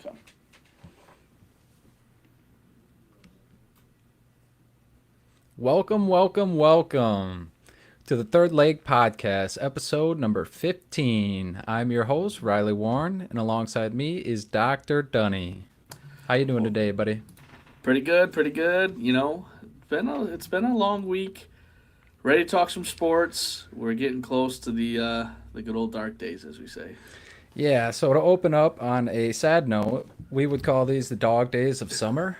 So. Welcome to the Third Leg Podcast, episode number 15. I'm your host, Riley Warren, and alongside me is Dr. Dunny. How you doing Well, today, buddy? pretty good, pretty good. It's been a long week. Ready to talk some sports. We're getting close to the good old dark days, as we say. Yeah, so to open up on a sad note, we would call these the dog days of summer.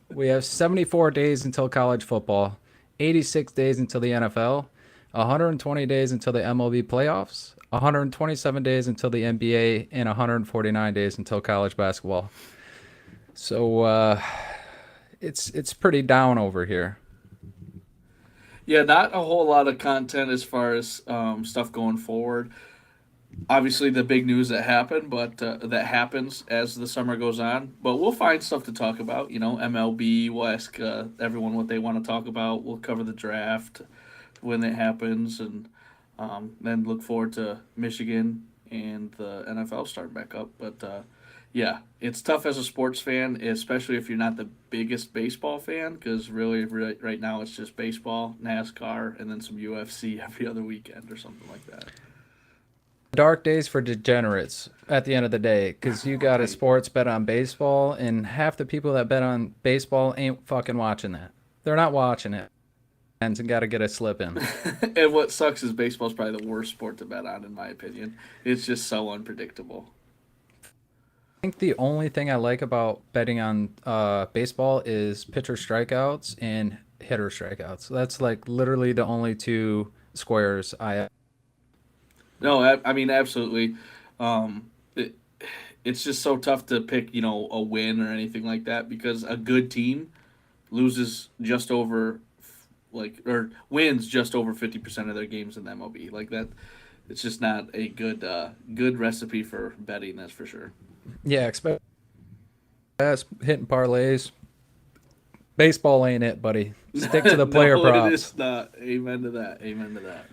We have 74 days until college football, 86 days until the NFL, 120 days until the MLB playoffs, 127 days until the NBA, and 149 days until college basketball. So it's pretty down over here. Yeah, not a whole lot of content as far as stuff going forward. Obviously, the big news that happened, but that happens as the summer goes on. But we'll find stuff to talk about. MLB. We'll ask everyone what they want to talk about. We'll cover the draft when it happens, and then look forward to Michigan and the NFL starting back up. But yeah, it's tough as a sports fan, especially if you're not the biggest baseball fan, because really, right now it's just baseball, NASCAR, and then some UFC every other weekend or something like that. Dark days for degenerates at the end of the day, because you got a Right. sports bet on baseball, and half the people that bet on baseball ain't fucking watching that. They're not watching it, and got to get a slip in. And what sucks is baseball's probably the worst sport to bet on, in my opinion. It's just so unpredictable. I think the only thing I like about betting on baseball is pitcher strikeouts and hitter strikeouts. That's like literally the only two squares I. No, I mean absolutely. It, it's just so tough to pick, a win or anything like that because a good team loses just over, or wins just over 50% of their games in the MLB. Like that, it's just not a good recipe for betting. That's for sure. Yeah, expect hitting parlays. Baseball ain't it, buddy. Stick to the player No, it props. is not. Amen to that. Amen to that.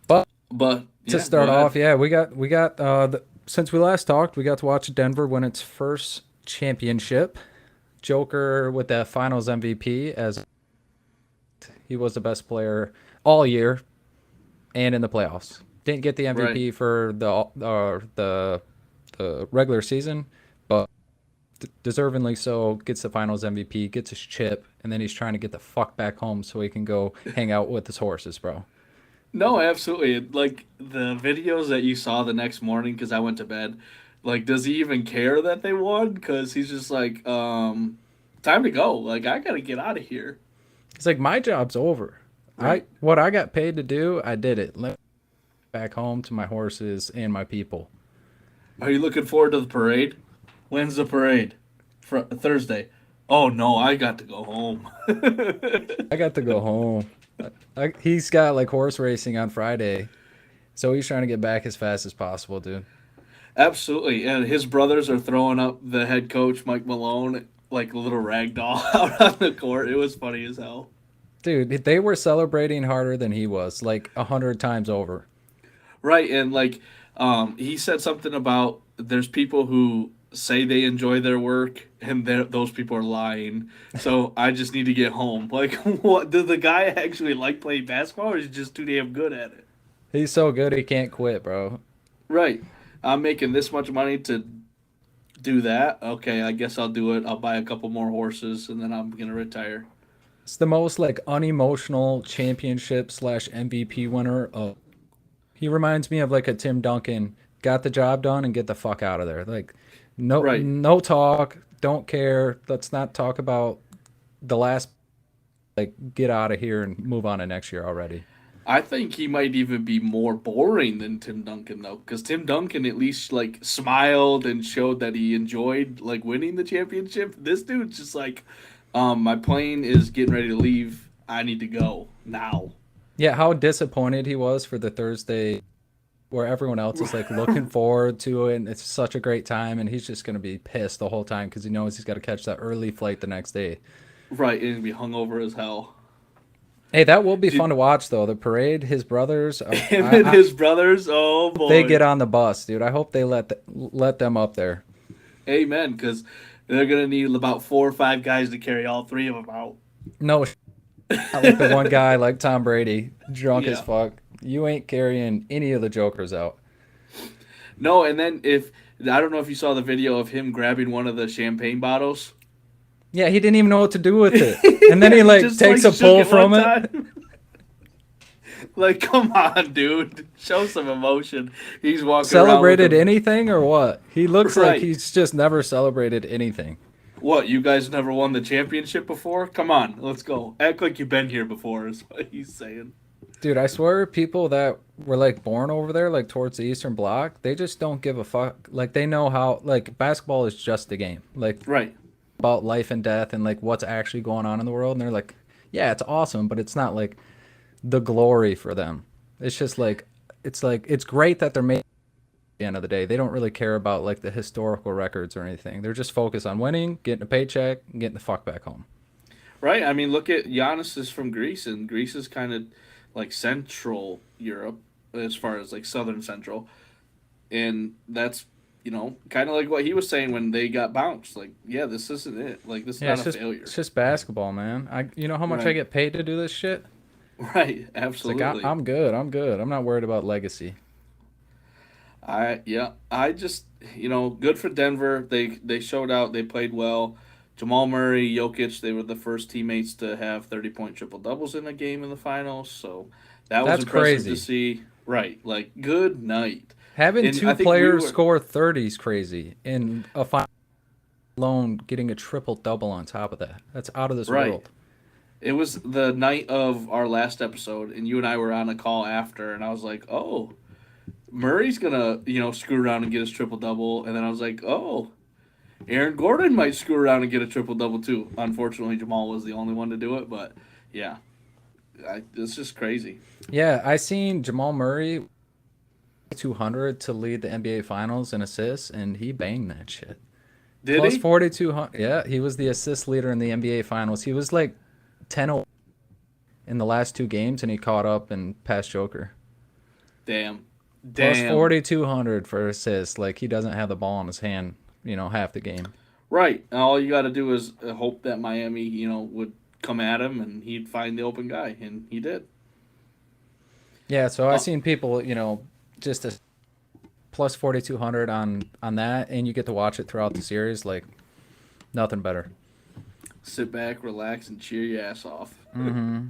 But But to yeah, go start ahead. off, yeah, we got since we last talked, we got to watch Denver win its first championship. Joker with the Finals MVP as he was the best player all year and in the playoffs. Didn't get the Right. MVP for the regular season, but deservingly so. Gets the Finals MVP, gets his chip, and then he's trying to get the fuck back home so he can go hang out with his horses, bro. No, absolutely. Like the videos that you saw the next morning, because I went to bed. Like, does he even care that they won? Because he's just like, time to go. Like, I gotta get out of here. It's like my job's over. I Right. what I got paid to do, I did it. Let me back home to my horses and my people. Are you looking forward to the parade? When's the parade? Thursday. Oh no, I got to go home. I got to go home. He's got like horse racing on Friday, so he's trying to get back as fast as possible, dude. Absolutely, and his brothers are throwing up the head coach Mike Malone like a little rag doll out on the court. It was funny as hell. Dude, they were celebrating harder than he was, like 100 times over. Right, and like he said something about there's people who say they enjoy their work and those people are lying. So I just need to get home. Like, what? Does the guy actually like playing basketball, or is he just too damn good at it? He's so good he can't quit, bro. Right. I'm making this much money to do that. Okay, I guess I'll do it. I'll buy a couple more horses and then I'm gonna retire. It's the most like unemotional championship slash MVP winner of. He reminds me of like a Tim Duncan. Got the job done and get the fuck out of there. Like, Right. no talk. Don't care. Let's not talk about the last. Like, get out of here and move on to next year already. I think he might even be more boring than Tim Duncan though, because Tim Duncan at least like smiled and showed that he enjoyed like winning the championship. This dude's just like, my plane is getting ready to leave. I need to go now. Yeah, how disappointed he was for the Thursday where everyone else is like looking forward to it and it's such a great time and he's just going to be pissed the whole time because he knows he's got to catch that early flight the next day. Right, and be hungover as hell. Hey, that will be fun Did, to watch though. The parade, his brothers, him and his brothers. Oh they boy. get on the bus, dude. I hope they let them up there. Amen, because they're gonna need about 4 or 5 guys to carry all 3 of them out. No, not like the one guy like Tom Brady, drunk as Yeah. fuck. You ain't carrying any of the jokers out. No, and then if I don't know if you saw the video of him grabbing one of the champagne bottles. Yeah, he didn't even know what to do with it. And then Yeah, he he like just like takes a shook pull it one from it. time. Like, come on, dude. Show some emotion. He's walking around with Celebrated a anything or what? He looks like right. he's just never celebrated anything. What, you guys never won the championship before? Come on, let's go. Act like you've been here before is what he's saying. Dude, I swear people that were like born over there, like towards the Eastern Bloc, they just don't give a fuck. Like they know how like basketball is just a game. Like Right. about life and death and like what's actually going on in the world. And they're like, yeah, it's awesome, but it's not like the glory for them. It's just like it's great that they're made at the end of the day. They don't really care about like the historical records or anything. They're just focused on winning, getting a paycheck, and getting the fuck back home. Right. I mean, look at Giannis is from Greece, and Greece is kind of like Central Europe as far as like Southern Central, and that's kind of like what he was saying when they got bounced. Like, yeah, this isn't it. Like, this is Yeah, not a failure. it's just basketball, man. You know how much I Right. get paid to do this shit? Right. It's like Absolutely. I'm good. I'm good. I'm not worried about legacy. I just good for Denver. They showed out. They played well. Jamal Murray, Jokic, they were the first teammates to have 30-point triple doubles in a game in the finals. So that was That's impressive to crazy. see. Right, like good night. Having And I two think we players were score 30 is crazy. In a final alone, getting a triple double on top of that. That's out of this right. world. It was the night of our last episode, and you and I were on a call after, and I was like, "Oh, Murray's gonna screw around and get his triple double," and then I was like, "Oh, Aaron Gordon might screw around and get a triple double too." Unfortunately, Jamal was the only one to do it, but yeah, it's just crazy. Yeah, I seen Jamal Murray 200 to lead the NBA Finals in assists, and he banged that shit. Did Plus he? 4,200. Yeah, he was the assist leader in the NBA Finals. He was like 10 in the last two games, and he caught up and passed Joker. Damn, Plus damn. 4,200 for assists. Like he doesn't have the ball in his hand, half the game. Right. All you got to do is hope that Miami, would come at him and he'd find the open guy, and he did. Yeah, so I Oh, seen people, just a plus 4,200 on that, and you get to watch it throughout the series. Like nothing better. sit back, relax, and cheer your ass off. Mm-hmm.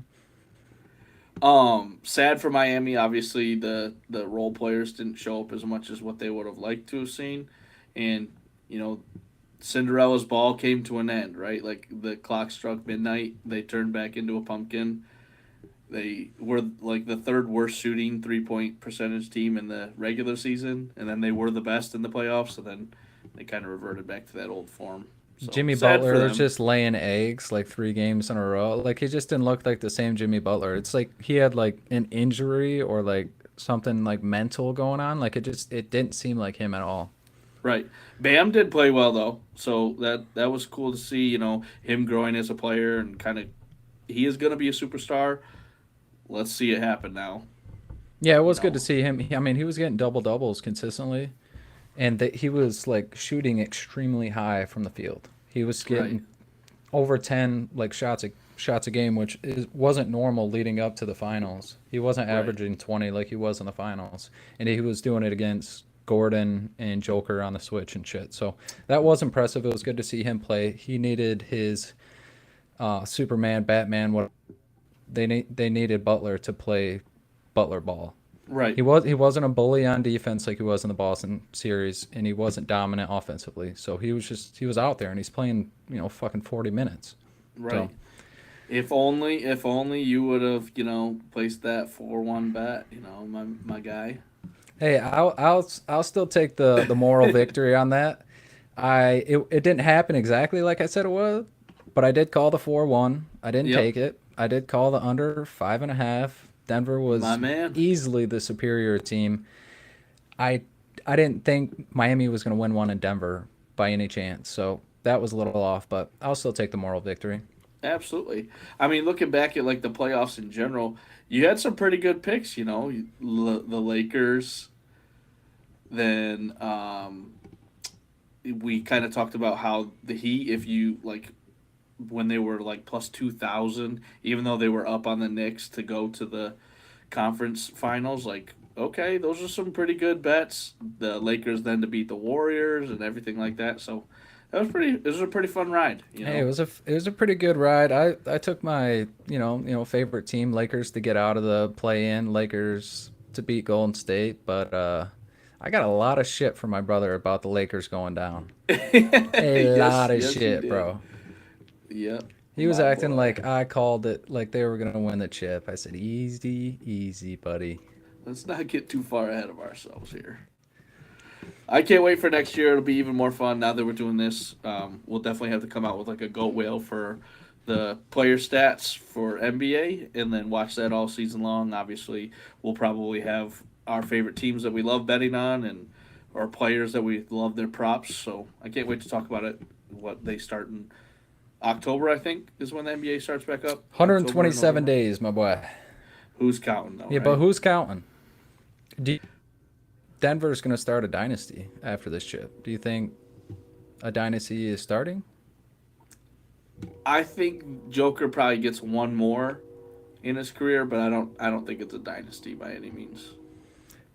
Sad for Miami. Obviously, the role players didn't show up as much as what they would have liked to have seen, and you know, Cinderella's ball came to an end. Right, like the clock struck midnight. They turned back into a pumpkin. They were like the third worst shooting 3-point percentage team in the regular season, and then they were the best in the playoffs. So then they kind of reverted back to that old form. So Jimmy sad for Butler was them. just laying eggs like 3 games in a row. Like he just didn't look like the same Jimmy Butler. It's like he had like an injury or like something like mental going on. Like it didn't seem like him at all. Right. Bam did play well though, so that was cool to see. Him growing as a player and kind of he is going to be a superstar. Let's see it happen now. Yeah, it You was good to know. see him. I mean, he was getting double doubles consistently, and that he was like shooting extremely high from the field. He was Right. getting over 10 like shots a game, which wasn't normal leading up to the finals. He wasn't Right. averaging 20 like he was in the finals, and he was doing it against Gordon and Joker on the switch and shit. So that was impressive. It was good to see him play. He needed his Superman, Batman. What they needed Butler to play Butler ball. Right. He wasn't a bully on defense like he was in the Boston series, and he wasn't dominant offensively. So he was out there and he's playing fucking 40 minutes. So Right. If only you would have placed that 4-1 bet. My guy. hey, I'll still take the moral victory on that. It didn't happen exactly like I said it would, but I did call the 4-1. I didn't Yep. take it. I did call the under 5.5. Denver My was man. easily the superior team. I I didn't think Miami was going to win one in Denver by any chance, so that was a little off. But I'll still take the moral victory. Absolutely. I mean, looking back at like the playoffs in general, you had some pretty good picks. The Lakers, then we kind of talked about how the Heat, if you like, when they were like plus 2,000, even though they were up on the Knicks to go to the conference finals, like, okay, those are some pretty good bets. The Lakers then to beat the Warriors and everything like that. So it was a pretty fun ride, you Hey, know. it was a pretty good ride. I took my favorite team, Lakers, to get out of the play-in, Lakers to beat Golden State, but I got a lot of shit from my brother about the Lakers going down. A Yes, lot of yes, you shit, did. bro. Yep, He was my acting boy. like I called it, like they were gonna win the chip. I said, "Easy, easy, buddy." Let's not get too far ahead of ourselves here. I can't wait for next year. It'll be even more fun now that we're doing this. We'll definitely have to come out with like a goat whale for the player stats for NBA, and then watch that all season long. Obviously, we'll probably have our favorite teams that we love betting on, and our players that we love their props. So I can't wait to talk about it. What they start in October, I think, is when the NBA starts back up. October, 127 November. days, my boy. Who's counting though, Yeah, but right? who's counting? Do Denver's gonna start a dynasty after this chip. Do you think a dynasty is starting? I think Joker probably gets one more in his career, but I don't think it's a dynasty by any means.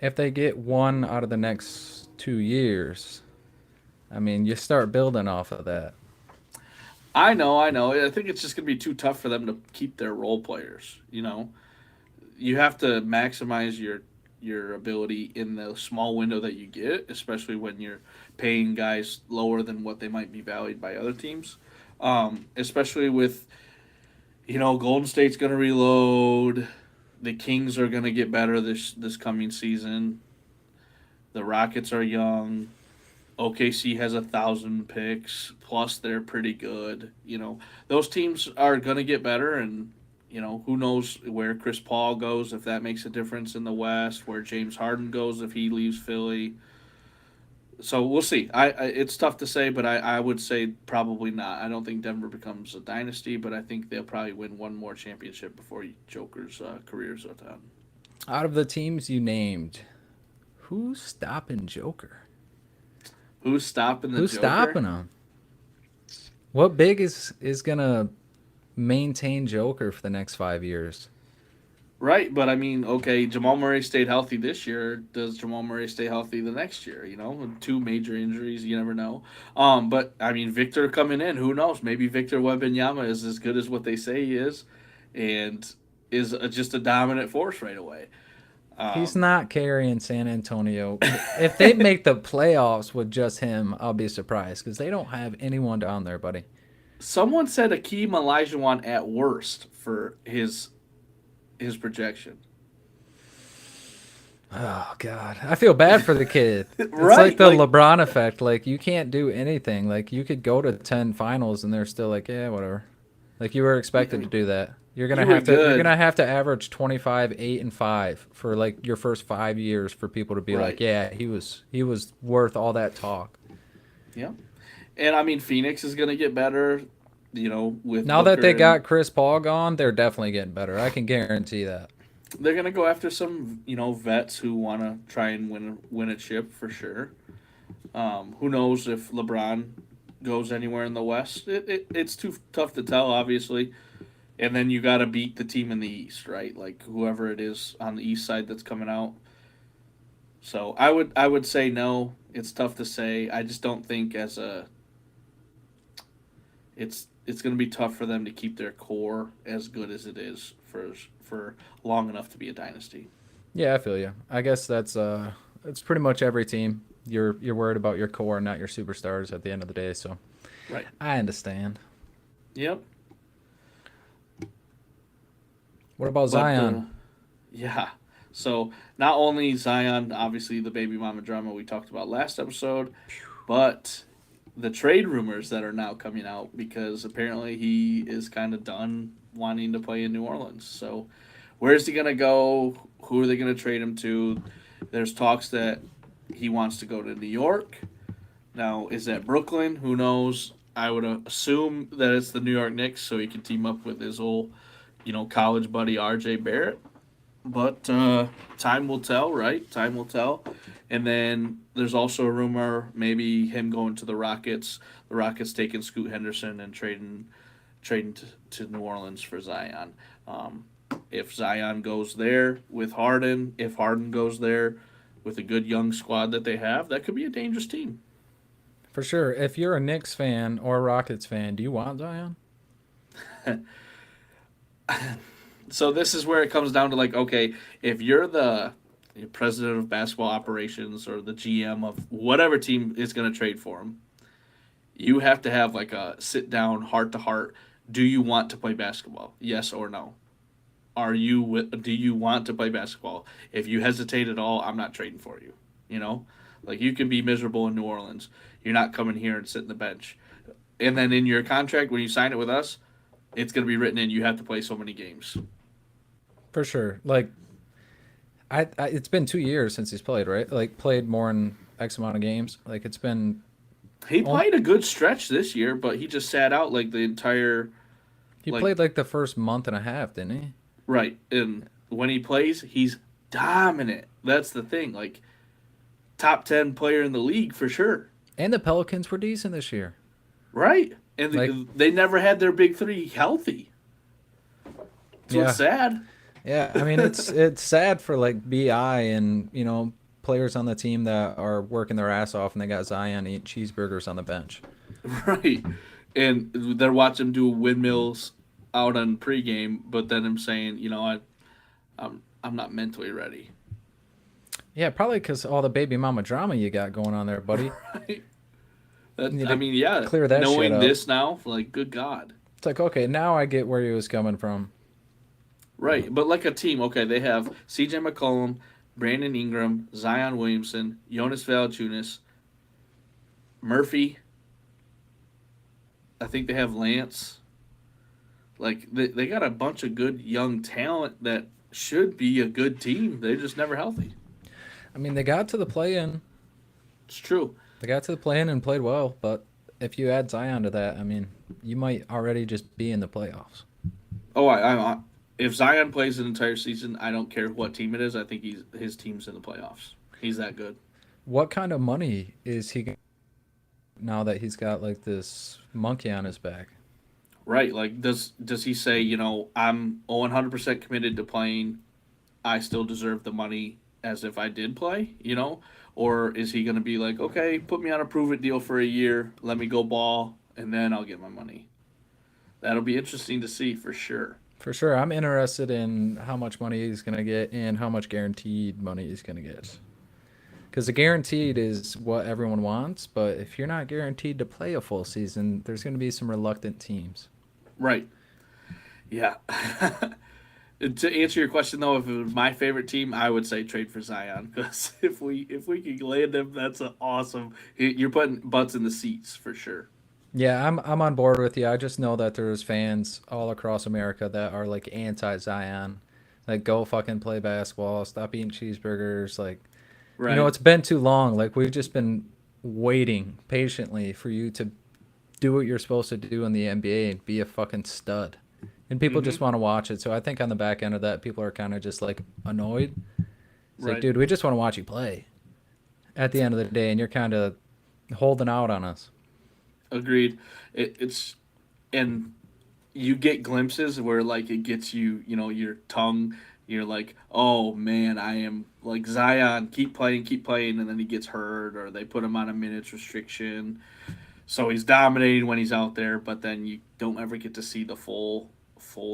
If they get one out of the next 2 years, I mean, you start building off of that. I know. I think it's just gonna be too tough for them to keep their role players. You know, you have to maximize your ability in the small window that you get, especially when you're paying guys lower than what they might be valued by other teams. Especially with Golden State's gonna reload. The Kings are gonna get better this coming season. The Rockets are young. OKC has 1,000 picks. Plus, they're pretty good. Those teams are gonna get better, and who knows where Chris Paul goes if that makes a difference in the West. Where James Harden goes if he leaves Philly. So we'll see. It's tough to say, but I would say probably not. I don't think Denver becomes a dynasty, but I think they'll probably win one more championship before Joker's career's done. Out of the teams you named, who's stopping Joker? Who's stopping the Who's Joker? stopping him? What big is gonna maintain Joker for the next 5 years? Right, but I mean, okay, Jamal Murray stayed healthy this year. Does Jamal Murray stay healthy the next year? With two major injuries, you never know. But I mean, Victor coming in, who knows? Maybe Victor Wembanyama is as good as what they say he is, and is just a dominant force right away. He's Um, not carrying San Antonio. If they make the playoffs with just him, I'll be surprised because they don't have anyone down there, buddy. Someone said Akeem Olajuwon at worst for his projection. Oh God, I feel bad for the kid. It's like Right, the like LeBron effect. Like you can't do anything. Like you could go to 10 finals and they're still like, yeah, whatever. Like you were expected to do that. you were You're good, gonna have to average 25, 8, and 5 for like your first 5 years for people to be like, right? yeah, he was worth all that talk. Yeah, and I mean Phoenix is gonna get better. With Now that Booker they and got Chris Paul gone, they're definitely getting better. I can guarantee that. they're gonna go after some vets who want to try and win a chip for sure. Who knows if LeBron goes anywhere in the West? It's too tough to tell, obviously. And then you got to beat the team in the East, right? Like whoever it is on the East side that's coming out. So I would say no. It's tough to say. I just don't think it's going to be tough for them to keep their core as good as it is for long enough to be a dynasty. Yeah, I feel you. I guess that's pretty much every team. You're worried about your core, not your superstars at the end of the day. So Right. I understand. Yep. What about But Zion? yeah. So not only Zion, obviously the baby mama drama we talked about last episode, but the trade rumors that are now coming out because apparently he is kind of done wanting to play in New Orleans. So where's he gonna go? Who are they gonna trade him to? There's talks that he wants to go to New York. Now, is that Brooklyn? Who knows? I would assume that it's the New York Knicks, so he can team up with his old, college buddy R.J. Barrett. But time will tell, right? Time will tell. And then there's also a rumor maybe him going to the Rockets. The Rockets taking Scoot Henderson and trading to New Orleans for Zion. Um, if Zion goes there with Harden, if Harden goes there with a good young squad that they have, that could be a dangerous team. For sure. If you're a Knicks fan or a Rockets fan, do you want Zion? So this is where it comes down to like, okay, if you're the president of basketball operations or the GM of whatever team is going to trade for him, you have to have like a sit down, heart to heart. Do you want to play basketball? Yes or no? Do you want to play basketball? If you hesitate at all, I'm not trading for you. You know, like you can be miserable in New Orleans. You're not coming here and sitting the bench. And then in your contract, when you sign it with us, it's going to be written in. You have to play so many games. For sure. Like, it's been 2 years since he's played, right? Like, played more than X amount of games. Like, it's been. He On, played a good stretch this year, but he just sat out like the entire he like played like the first month and a half, didn't he? right. And when he plays, he's dominant. That's the thing. Like top 10 player in the league for sure. And the Pelicans were decent this year. Right. And Like, they never had their big three healthy. So yeah. it's sad. Yeah, I mean it's sad for like BI and players on the team that are working their ass off and they got Zion eating cheeseburgers on the bench. Right. And they're watching him do windmills out on pregame, but then him saying, I'm not mentally ready. Yeah, probably because all the baby mama drama you got going on there, buddy. Right. You That need I to mean, yeah, clear that shit knowing up. this now, like good God. It's like, okay, now I get where he was coming from. Right, but like a team, okay, they have C.J. McCollum, Brandon Ingram, Zion Williamson, Jonas Valanciunas, Murphy. I think they have Lance. Like they got a bunch of good young talent that should be a good team. They're just never healthy. I mean, they got to the play-in. It's true. They got to the play-in and played well, but if you add Zion to that, I mean, you might already just be in the playoffs. Oh, if Zion plays an entire season, I don't care what team it is. I think his team's in the playoffs. He's that good. What kind of money is he now that he's got like this monkey on his back? Right. Like does he say, I'm 100% committed to playing. I still deserve the money as if I did play. Or is he going to be like, okay, put me on a prove it deal for a year, let me go ball, and then I'll get my money? That'll be interesting to see for sure. For sure, I'm interested in how much money he's going to get and how much guaranteed money he's going to get. Because the guaranteed is what everyone wants, but if you're not guaranteed to play a full season, there's going to be some reluctant teams. Right. Yeah. To answer your question though, if it was my favorite team, I would say trade for Zion because if we could land him, that's an awesome. You're putting butts in the seats for sure. Yeah, I'm on board with you. I just know that there's fans all across America that are like anti Zion. Like, go fucking play basketball, stop eating cheeseburgers. Like, Right. it's been too long. Like, we've just been waiting patiently for you to do what you're supposed to do in the NBA and be a fucking stud. And people just Mm-hmm. want to watch it. So I think on the back end of that, people are kind of just like annoyed. It's like, Right. dude, we just want to watch you play at the end of the day, and you're kind of holding out on us. Agreed. It's and you get glimpses where like it gets you, your tongue. You're like, oh man, I am like Zion. Keep playing, and then he gets hurt, or they put him on a minutes restriction. So he's dominating when he's out there, but then you don't ever get to see the full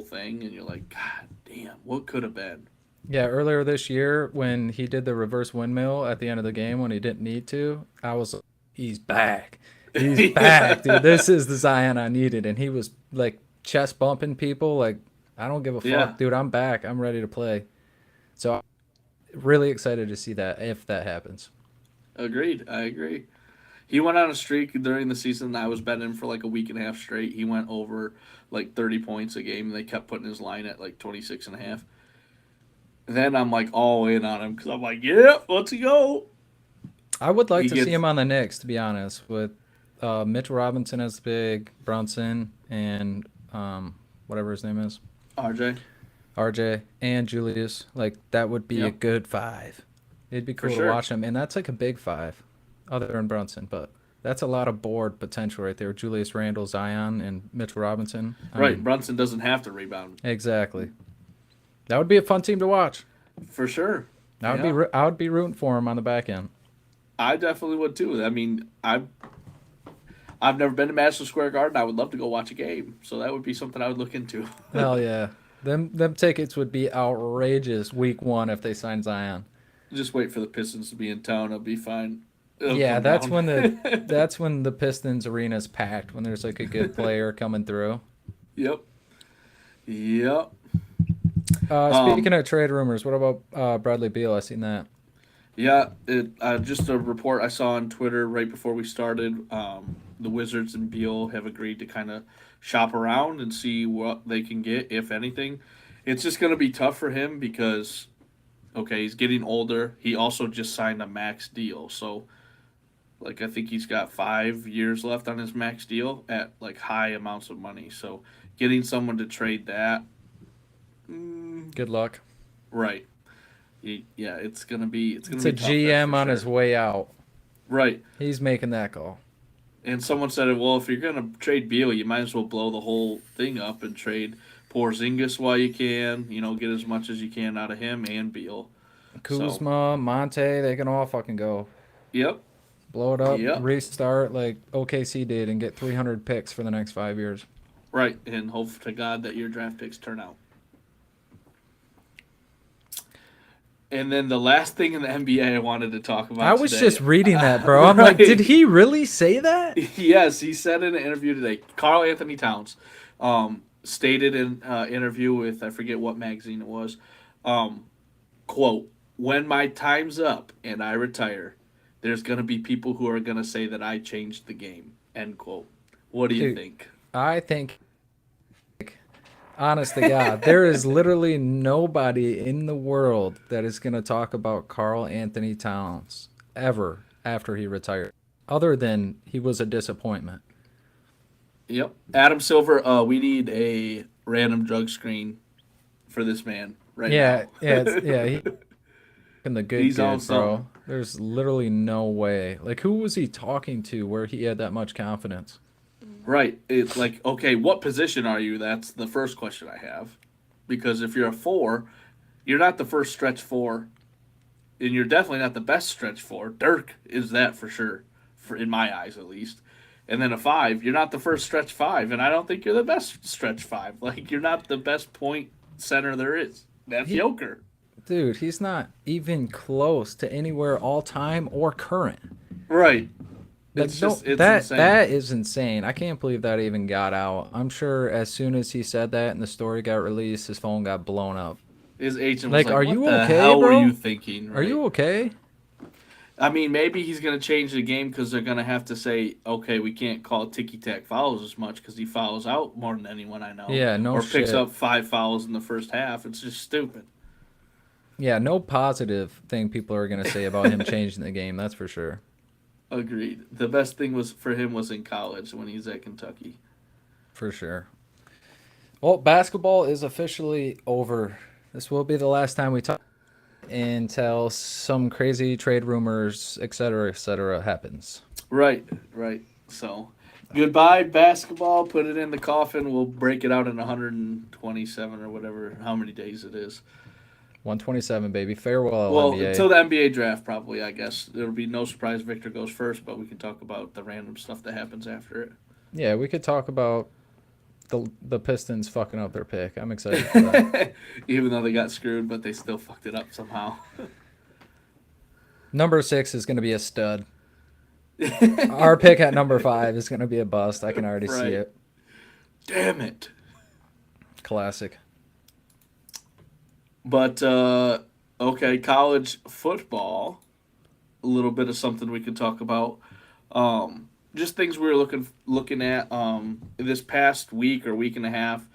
thing, and you're like, God damn, what could have been? Yeah, earlier this year when he did the reverse windmill at the end of the game when he didn't need to, I was like, he's back. He's back, dude. Yeah, This is the Zion I needed. And he was like chest bumping people like, I don't give a yeah, fuck, dude. I'm back. I'm ready to play. So I'm really excited to see that if that happens. agreed. I agree. He went on a streak during the season. I was betting him for like a week and a half straight. He went over like 30 points a game. And they kept putting his line at like 26 and a half. Then I'm like all in on him because I'm like, yeah, let's go. I would like He to see gets him on the Knicks, to be honest, with Mitch Robinson as big, Brunson, and whatever his name is. RJ. RJ, and Julius. Like, that would be a Yep, good five. It'd be for cool to sure. watch them, and that's like a big five, other than Brunson. But that's a lot of board potential right there. Julius Randle, Zion, and Mitchell Robinson. I Right, mean, Brunson doesn't have to rebound. exactly. That would be a fun team to watch. For sure. I would be Yeah, I would be rooting for him on the back end. I definitely would too. I mean, I've never been to Madison Square Garden. I would love to go watch a game, so that would be something I would look into. Hell yeah. Them tickets would be outrageous week one if they sign Zion. Just wait for the Pistons to be in town. It'll be fine. It'll Yeah, come down. that's when the Pistons arena's packed, when there's like a good player coming through. Yep. Yep. Speaking of trade rumors, what about Bradley Beal? I seen that. Yeah. Just a report I saw on Twitter right before we started. The Wizards and Beal have agreed to kind of shop around and see what they can get, if anything. It's just going to be tough for him because, okay, he's getting older. He also just signed a max deal. So, like, I think he's got 5 years left on his max deal at, like, high amounts of money. So, getting someone to trade that, Good luck. right. Yeah, it's gonna be It's a be tough, that's GM for on his sure. way out. Right. He's making that call. And someone said, well, if you're gonna trade Beal, you might as well blow the whole thing up and trade Porzingis while you can. You know, get as much as you can out of him and Beal. So, Kuzma, Monte, they can all fucking go. yep, Blow it up, yep, restart like OKC did, and get 300 picks for the next 5 years. right. And hope to God that your draft picks turn out. And then the last thing in the NBA I wanted to talk about I was today. just reading that, bro. I'm like, Right. did he really say that? Yes, he said in an interview today. Carl Anthony Towns stated in an interview with, I forget what magazine it was, quote, when my time's up and I retire, there's going to be people who are going to say that I changed the game, end quote. What do you Dude, think? I think, honest to God, there is literally nobody in the world that is going to talk about Carl Anthony Towns ever after he retired, other than he was a disappointment. Yep. Adam Silver, we need a random drug screen for this man right Yeah, now. he and the He's on good, bro. something. There's literally no way. Like, who was he talking to where he had that much confidence? Right. It's like, okay, what position are you? That's the first question I have. Because if you're a four, you're not the first stretch four, and you're definitely not the best stretch four. Dirk is that for sure, for in my eyes at least. And then a five, you're not the first stretch five, and I don't think you're the best stretch five. Like you're not the best point center there is. That's He, Joker. dude, he's not even close to anywhere all time or current. Right. Like, It's no, just it's that insane. that is insane. I can't believe that even got out. I'm sure as soon as he said that and the story got released, his phone got blown up. His agent was Like, like, are "What you the okay, hell were you bro? thinking?" Are Right. you okay? I mean, maybe he's going to change the game because they're going to have to say, okay, we can't call ticky tack fouls as much because he fouls out more than anyone I know, Yeah, no or picks shit. up 5 fouls in the first half. It's just stupid. Yeah, no positive thing people are gonna say about him changing the game. That's for sure. Agreed. The best thing was for him was in college when he's at Kentucky. For sure. Well, basketball is officially over. This will be the last time we talk until some crazy trade rumors, et cetera, happens. Right, right. So, goodbye basketball. Put it in the coffin. We'll break it out in 127 or whatever, how many days it is. 127, baby. Farewell, Well, NBA. until the NBA draft, probably, I guess. There'll be no surprise Victor goes first, but we can talk about the random stuff that happens after Yeah, we could talk about the Pistons fucking up their pick. I'm excited for that. it. Even though they got screwed, but they still fucked it up somehow. Number 6 is going to be a stud. Our pick at number 5 is going to be a bust. I can already see Right. it. Damn it. Classic. But, okay, college football. A little bit of something we could talk about. Just things we were looking at this past week or week and a half.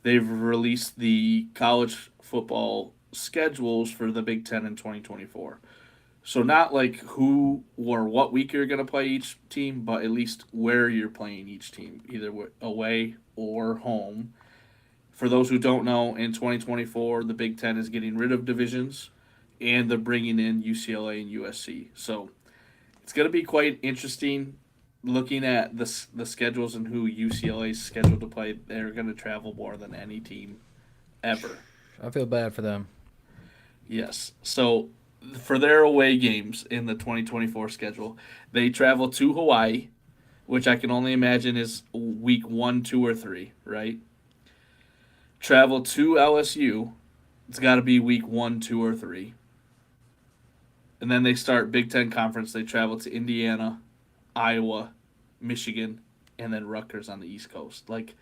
They've released the college football schedules for the Big Ten in 2024. So not like who or what week you're going to play each team, but at least where you're playing each team, either away or home. For those who don't know, in 2024, the Big Ten is getting rid of divisions, and they're bringing in UCLA and USC. So it's going to be quite interesting looking at the schedules and who UCLA is scheduled to play. They're going to travel more than any team ever. I feel bad for them. Yes. So for their away games in the 2024 schedule, they travel to Hawaii, which I can only imagine is week 1, 2, or 3, right? Travel to LSU. It's got to be week 1, 2, or 3. And then they start Big Ten Conference. They travel to Indiana, Iowa, Michigan, and then Rutgers on the East Coast. Like,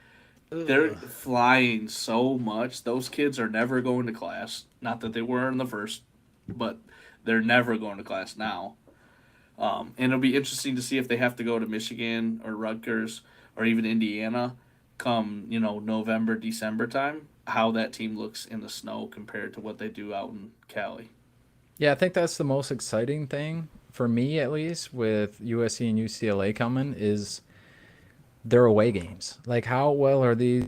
they're flying so much. Those kids are never going to class. Not that they were in the first, but they're never going to class now. And it'll be interesting to see if they have to go to Michigan or Rutgers or even Indiana come, November, December time, how that team looks in the snow compared to what they do out in Cali. Yeah, I think that's the most exciting thing for me, at least, with USC and UCLA coming is their away games. Like, how well are these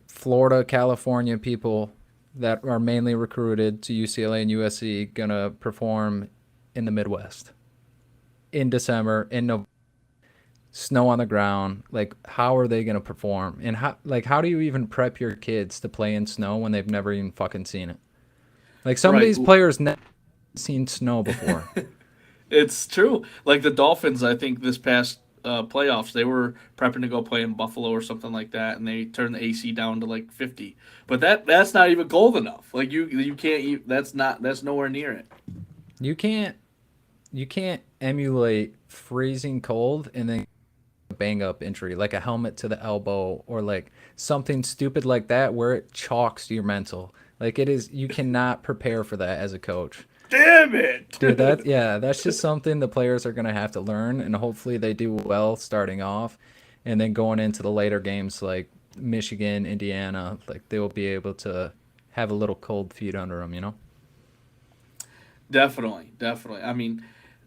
Florida, California people that are mainly recruited to UCLA and USC gonna perform in the Midwest in December, in November, snow on the ground? Like, how are they gonna perform? And how do you even prep your kids to play in snow when they've never even fucking seen it? Like, some of Right. these players never seen snow before. It's true. Like the Dolphins, I think this past playoffs, they were prepping to go play in Buffalo or something like that, and they turned the AC down to like 50. But that's not even cold enough. Like you can't. That's nowhere near it. You can't emulate freezing cold and then a bang up injury like a helmet to the elbow or like something stupid like that where it chalks your mental. Like, it is, you cannot prepare for that as a coach. Damn it, Dude, that's just something the players are gonna have to learn, and hopefully they do well starting off, and then going into the later games like Michigan, Indiana, like they will be able to have a little cold feet under them. Definitely, definitely. I mean,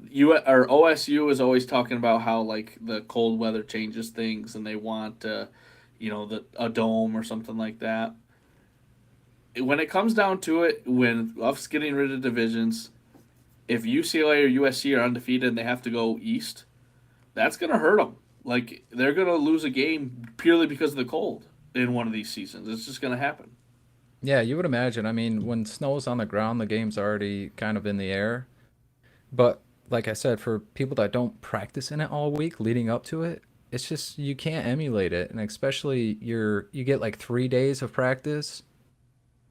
OSU is always talking about how like the cold weather changes things, and they want a dome or something like that. When it comes down to it, when us getting rid of divisions, if UCLA or USC are undefeated and they have to go east, that's gonna hurt them. Like they're gonna lose a game purely because of the cold in one of these seasons. It's just gonna happen. Yeah, you would imagine. I mean, when snow's on the ground, the game's already kind of in the air. But like I said, for people that don't practice in it all week leading up to it, it's just you can't emulate it. And especially you get like 3 days of practice,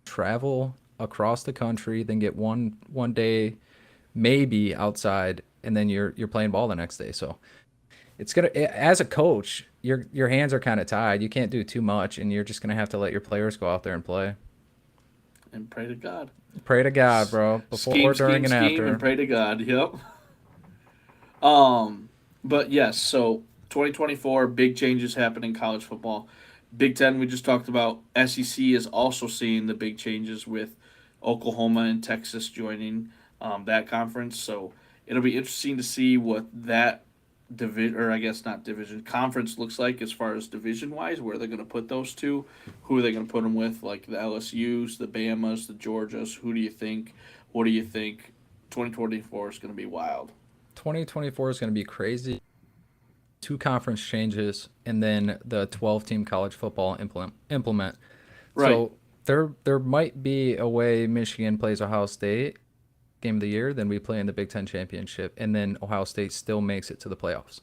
travel across the country, then get one day maybe outside, and then you're playing ball the next day. So it's gonna, as a coach, your hands are kind of tied. You can't do too much, and you're just gonna have to let your players go out there and play. And pray to God. Pray to God, bro. Before, during, and after. And pray to God. Yep. But yes, so 2024, big changes happen in college football. Big Ten, we just talked about. SEC is also seeing the big changes with Oklahoma and Texas joining that conference. So it'll be interesting to see what that division, or I guess not division, conference looks like as far as division wise, where they're going to put those two. Who are they going to put them with? Like the LSU's, the Bamas, the Georgias. Who do you think? What do you think? 2024 is going to be wild. 2024 is going to be crazy. 2 conference changes, and then the 12-team college football implement. Right. So there might be a way Michigan plays Ohio State game of the year, then we play in the Big Ten championship, and then Ohio State still makes it to the playoffs.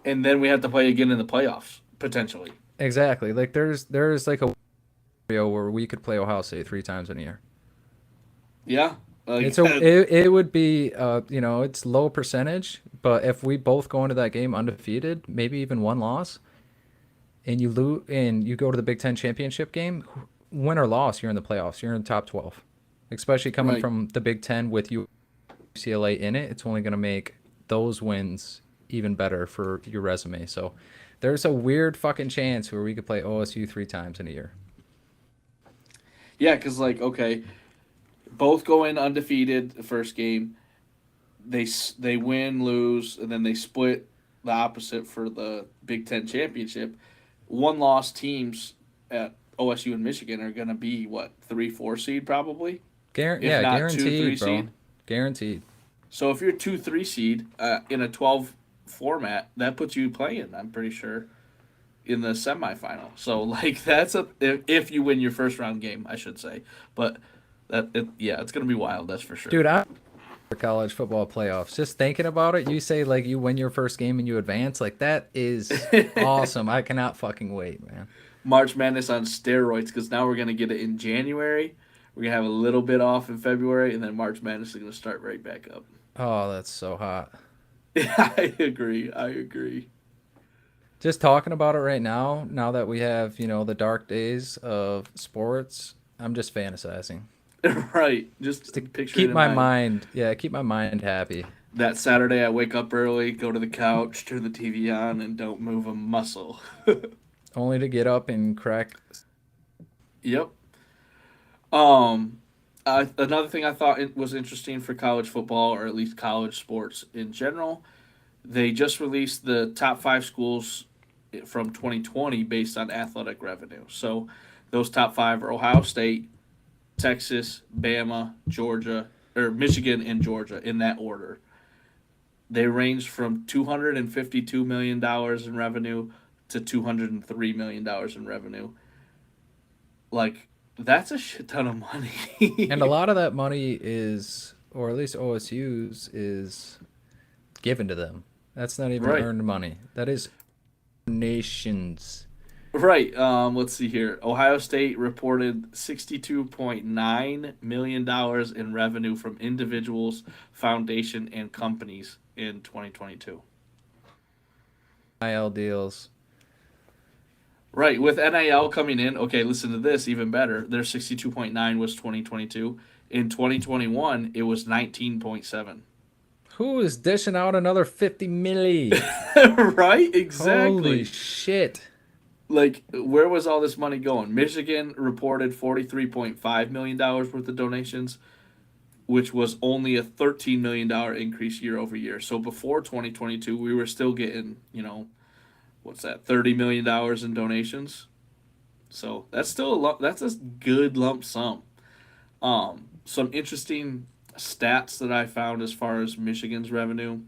And then we have to play again in the playoffs potentially. Exactly. Like there's like a scenario where we could play Ohio State 3 times in a year. Yeah. It would be it's low percentage, but if we both go into that game undefeated, maybe even 1 loss, and you lose and you go to the Big Ten championship game, win or loss, you're in the playoffs. You're in the top 12. Especially coming from the Big Ten with UCLA in it, it's only going to make those wins even better for your resume. So there's a weird fucking chance where we could play OSU 3 times in a year. Yeah, because okay, both go in undefeated the first game. They win, lose, and then they split the opposite for the Big Ten championship. 1 loss teams at OSU and Michigan are going to be, 3-4 seed probably? If Yeah, not 2-3 guaranteed, bro. seed. Guaranteed. So if you're 2-3 seed in a 12 format, that puts you playing, I'm pretty sure, in the semifinal. So, like, that's if you win your first round game, I should say. But, it's going to be wild, that's for sure. Dude, I'm for college football playoffs. Just thinking about it, you say like you win your first game and you advance, like that is awesome. I cannot fucking wait, man. March Madness on steroids, because now we're going to get it in January. We're going to have a little bit off in February, and then March Madness is going to start right back up. Oh, that's so hot. Yeah, I agree. Just talking about it right now that we have, the dark days of sports, I'm just fantasizing. Right. Just To picture keep it in my mind, keep my mind happy. That Saturday, I wake up early, go to the couch, turn the TV on, and don't move a muscle. Only to get up and crack. Yep. Another thing I thought it was interesting for college football, or at least college sports in general, they just released the top 5 schools from 2020 based on athletic revenue. So those top 5 are Ohio State, Texas, Bama, Georgia, or Michigan and Georgia in that order. They range from $252 million in revenue to $203 million in revenue. Like, that's a shit ton of money. And a lot of that money is, or at least OSU's, is given to them. That's not even Right. earned money. That is nations. Right. Let's see here. Ohio State reported $62.9 million in revenue from individuals, foundation, and companies in 2022. IL deals. Right. With NIL coming in, okay, listen to this, even better. Their 62.9 was 2022. In 2021, it was 19.7. Who is dishing out another 50 milli? Right? Exactly. Holy shit. Like, where was all this money going? Michigan reported $43.5 million worth of donations, which was only a $13 million increase year over year. So before 2022, we were still getting, what's that, $30 million in donations. So that's still that's a good lump sum. Some interesting stats that I found as far as Michigan's revenue.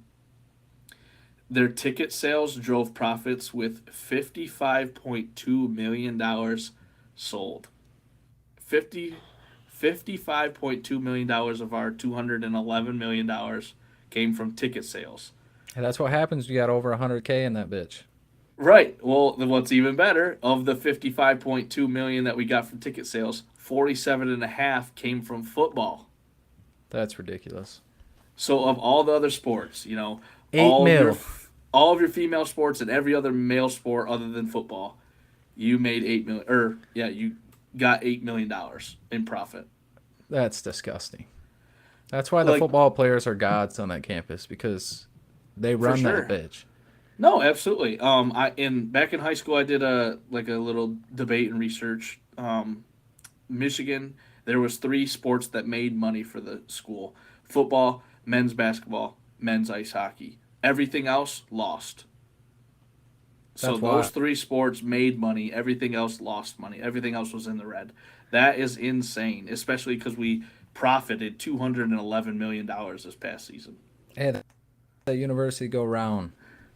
Their ticket sales drove profits with $55.2 million sold. $55.2 million of our $211 million came from ticket sales. And that's what happens when you got over 100K in that bitch. Right. Well, what's even better, of the $55.2 million that we got from ticket sales, 47.5 came from football. That's ridiculous. So of all the other sports, 8 all mil. all of your female sports and every other male sport other than football, you made you got $8 million in profit. That's disgusting. That's why the football players are gods on that campus, because they run that bitch. No, absolutely. Back in high school, I did a little debate and research. Michigan, there was 3 sports that made money for the school: football, men's basketball, men's ice hockey. Everything else lost. So those 3 sports made money. Everything else lost money. Everything else was in the red. That is insane, especially because we profited $211 million this past season. Hey, that university go round.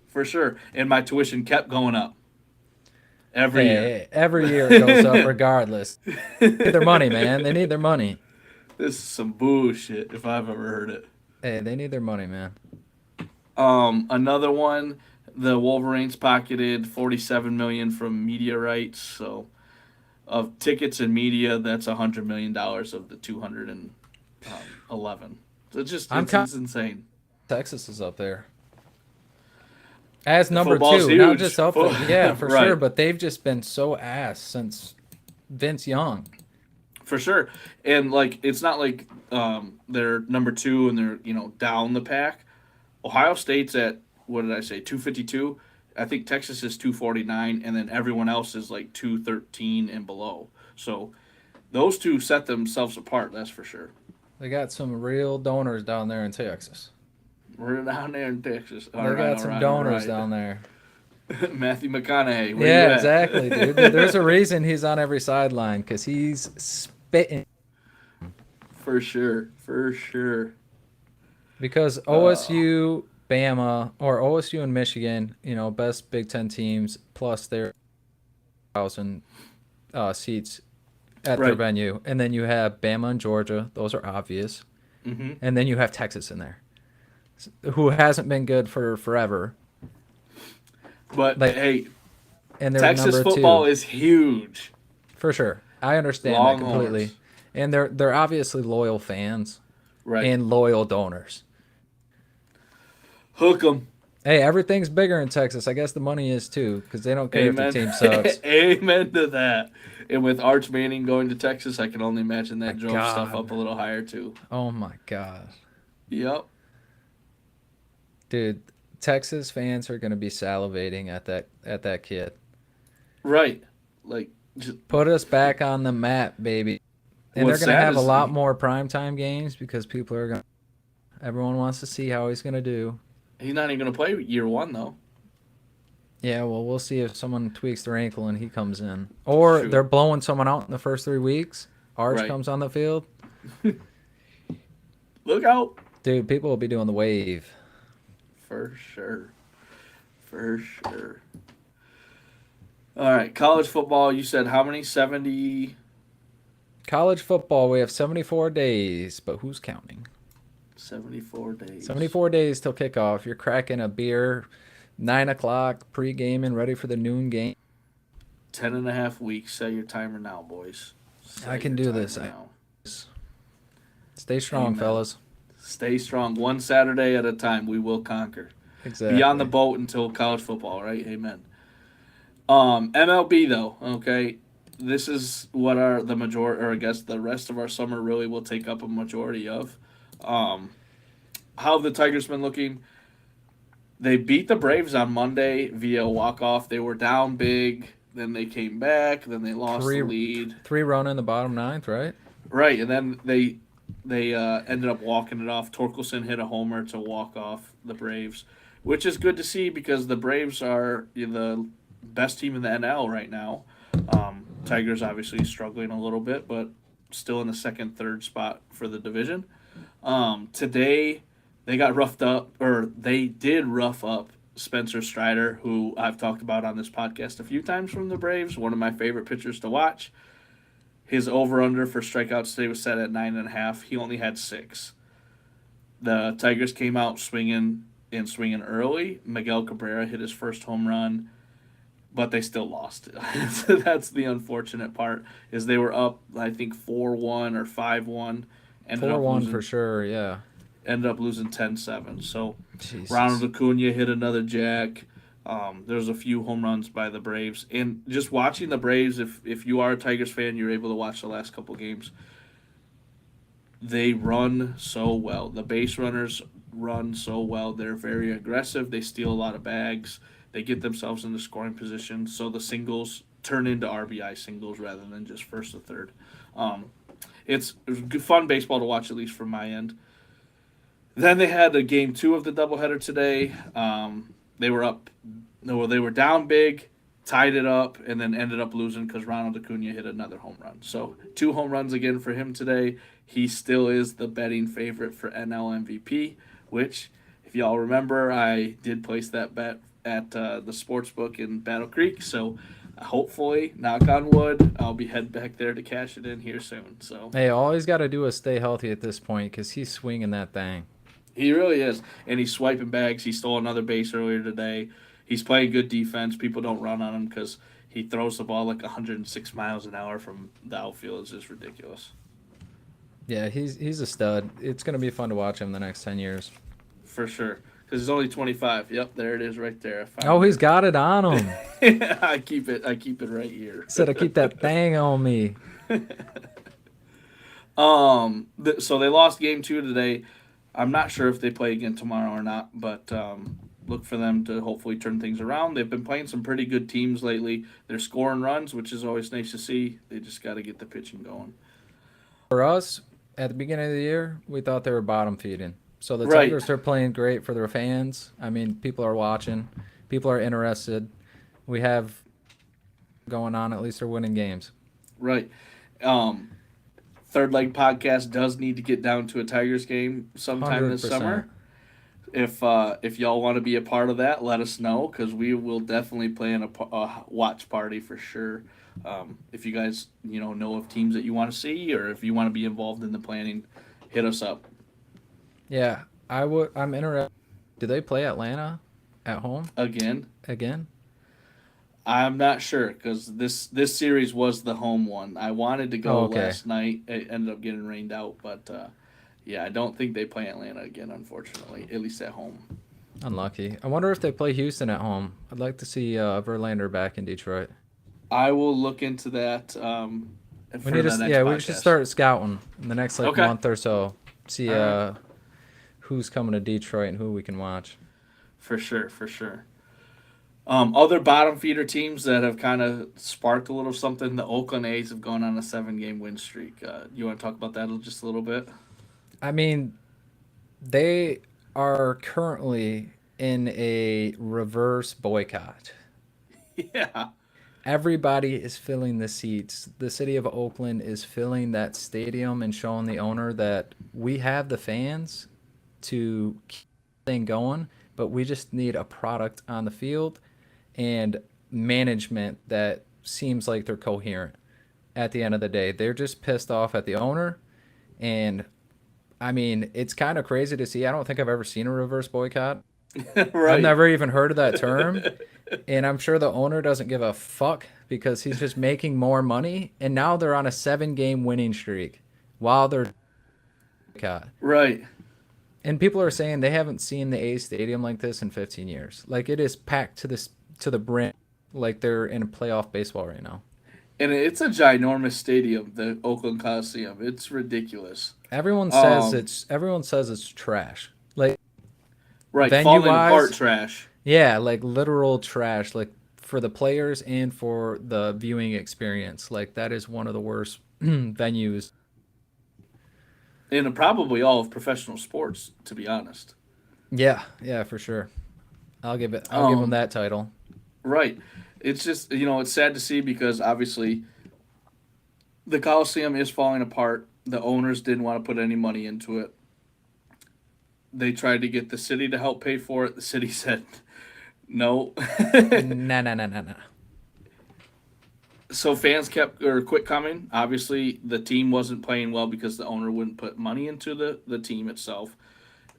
For sure. And my tuition kept going up. Every year. Every year it goes up regardless. They need their money, man. They need their money. This is some bullshit if I've ever heard it. Hey, they need their money, man. Another one, the Wolverines pocketed $47 million from media rights. So of tickets and media, that's $100 million of the 211. So it's insane. Texas is up there. As number Football's 2, huge. not just up there. Yeah, for Right. sure. But they've just been so ass since Vince Young. For sure. And it's not like they're number 2 and they're down the pack. Ohio State's at, what did I say, 252. I think Texas is 249, and then everyone else is 213 and below. So those 2 set themselves apart. That's for sure. They got some real donors down there in Texas. We're down there in Texas. They got some donors down there. Matthew McConaughey. Where Yeah, you at? exactly, dude. There's a reason he's on every sideline because he's spitting. For sure. For sure. Because OSU, Bama, or OSU and Michigan, best Big Ten teams plus their 1,000 seats at their Right. venue, and then you have Bama and Georgia. Those are obvious, Mm-hmm. and then you have Texas in there, who hasn't been good for forever. But Like, hey, and they're Texas number football 2 is huge. for sure. I understand that completely, Longhorns. and they're obviously loyal fans Right. and loyal donors. Hook 'em. Hey, everything's bigger in Texas. I guess the money is too, because they don't care if the Amen. team sucks. Amen to that. And with Arch Manning going to Texas, I can only imagine that My drove stuff God. up a little higher too. Oh my God. Yep. Dude, Texas fans are gonna be salivating at that kid. Right. Like, just, Put us back on the map, baby. And what's they're gonna sad have a is lot more primetime games because people are gonna. Everyone wants to see how he's gonna do. he's not even going to play year one though. Yeah, well, we'll see if someone tweaks their ankle and he comes in, or Shoot. they're blowing someone out in the first 3 weeks. Arch Right. comes on the field. Look out. Dude, people will be doing the wave. For sure. For sure. All right. College football, you said how many? 70. College football, we have 74 days, but who's counting? 74 days. 74 days till kickoff. You're cracking a beer, 9 o'clock, pre-gaming, ready for the noon game. 10 and a half weeks. Set your timer now, boys. I can do this. Now. Stay strong, Amen. fellas. Stay strong. One Saturday at a time. We will conquer. Exactly. Be on the boat until college football, right? Amen. MLB, though, okay? This is what the majority, or I guess the rest of our summer really will take up a majority of. How have the Tigers been looking? They beat the Braves on Monday via walk-off. They were down big. Then they came back. Then they lost the lead. 3-run in the bottom 9th, right? Right, and then they ended up walking it off. Torkelson hit a homer to walk off the Braves, which is good to see because the Braves are the best team in the NL right now. Tigers obviously struggling a little bit, but still in the second, third spot for the division. Today, they got roughed up, or they did rough up Spencer Strider, who I've talked about on this podcast a few times from the Braves, one of my favorite pitchers to watch. His over-under for strikeouts today was set at 9.5. He only had 6. The Tigers came out swinging early. Miguel Cabrera hit his first home run, but they still lost. That's the unfortunate part, is they were up, I think, 4-1 or 5-1. 4-1 for sure, yeah. Ended up losing 10-7. So Jesus. Ronald Acuna hit another jack. There's a few home runs by the Braves. And just watching the Braves, if you are a Tigers fan, you're able to watch the last couple games. They run so well. The base runners run so well. They're very aggressive. They steal a lot of bags. They get themselves into scoring position. So the singles turn into RBI singles rather than just first or third. It was good, fun baseball to watch, at least from my end. Then they had a game 2 of the doubleheader today. They were down big, tied it up, and then ended up losing because Ronald Acuna hit another home run. So 2 home runs again for him today. He still is the betting favorite for NL MVP, which, if y'all remember, I did place that bet at the sportsbook in Battle Creek. So hopefully, knock on wood, I'll be heading back there to cash it in here soon. So Hey, all he's got to do is stay healthy at this point because he's swinging that thing. he really is, and he's swiping bags. He stole another base earlier today. He's playing good defense. People don't run on him because he throws the ball like 106 miles an hour from the outfield. It's just ridiculous. Yeah, he's a stud. It's going to be fun to watch him the next 10 years. For sure. Because he's only 25. Yep, there it is right there. Oh, he's got it on him. I keep it right here. Said I keep that thing on me. So they lost game 2 today. I'm not sure if they play again tomorrow or not, but look for them to hopefully turn things around. They've been playing some pretty good teams lately. They're scoring runs, which is always nice to see. They just got to get the pitching going. For us, at the beginning of the year, we thought they were bottom feeding. So the Right. Tigers are playing great for their fans. I mean, people are watching. People are interested. we have going on. At least they're winning games. Right. Um, Third Leg Podcast does need to get down to a Tigers game sometime this 100%. summer. If y'all want to be a part of that, let us know because we will definitely plan a watch party for sure. If you guys know of teams that you want to see or if you want to be involved in the planning, hit us up. Yeah, I would. I'm interested. Do they play Atlanta at home Again, again? I'm not sure because this series was the home one. I wanted to go Okay. last night. It ended up getting rained out, but yeah, I don't think they play Atlanta again, unfortunately, at least at home. Unlucky. I wonder if they play Houston at home. I'd like to see Verlander back in Detroit. I will look into that We for need the to, next yeah, podcast. we should start scouting in the next Okay. month or so. See All right. who's coming to Detroit and who we can watch. For sure, for sure. Other bottom feeder teams that have kind of sparked a little something, the Oakland A's have gone on a 7-game win streak. You want to talk about that just a little bit? I mean, they are currently in a reverse boycott. Yeah. Everybody is filling the seats. The city of Oakland is filling that stadium and showing the owner that we have the fans to keep the thing going, but we just need a product on the field and management that seems like they're coherent. At the end of the day, they're just pissed off at the owner. And I mean, it's kind of crazy to see. I don't think I've ever seen a reverse boycott. Right. I've never even heard of that term. And I'm sure the owner doesn't give a fuck because he's just making more money. And now they're on a 7-game winning streak while they're boycott. Right. And people are saying they haven't seen the A's stadium like this in 15 years. Like it is packed to the brim, like they're in a playoff baseball right now. And it's a ginormous stadium, the Oakland Coliseum. It's ridiculous. Everyone says it's trash. Like Right. venue-wise, Falling apart trash. yeah, like literal trash. Like for the players and for the viewing experience. Like that is one of the worst venues. In probably all of professional sports, to be honest. Yeah, for sure. I'll give them that title. Right. It's just, it's sad to see because obviously the Coliseum is falling apart. The owners didn't want to put any money into it. They tried to get the city to help pay for it. The city said no. Nah. So fans quit coming. Obviously, the team wasn't playing well because the owner wouldn't put money into the team itself.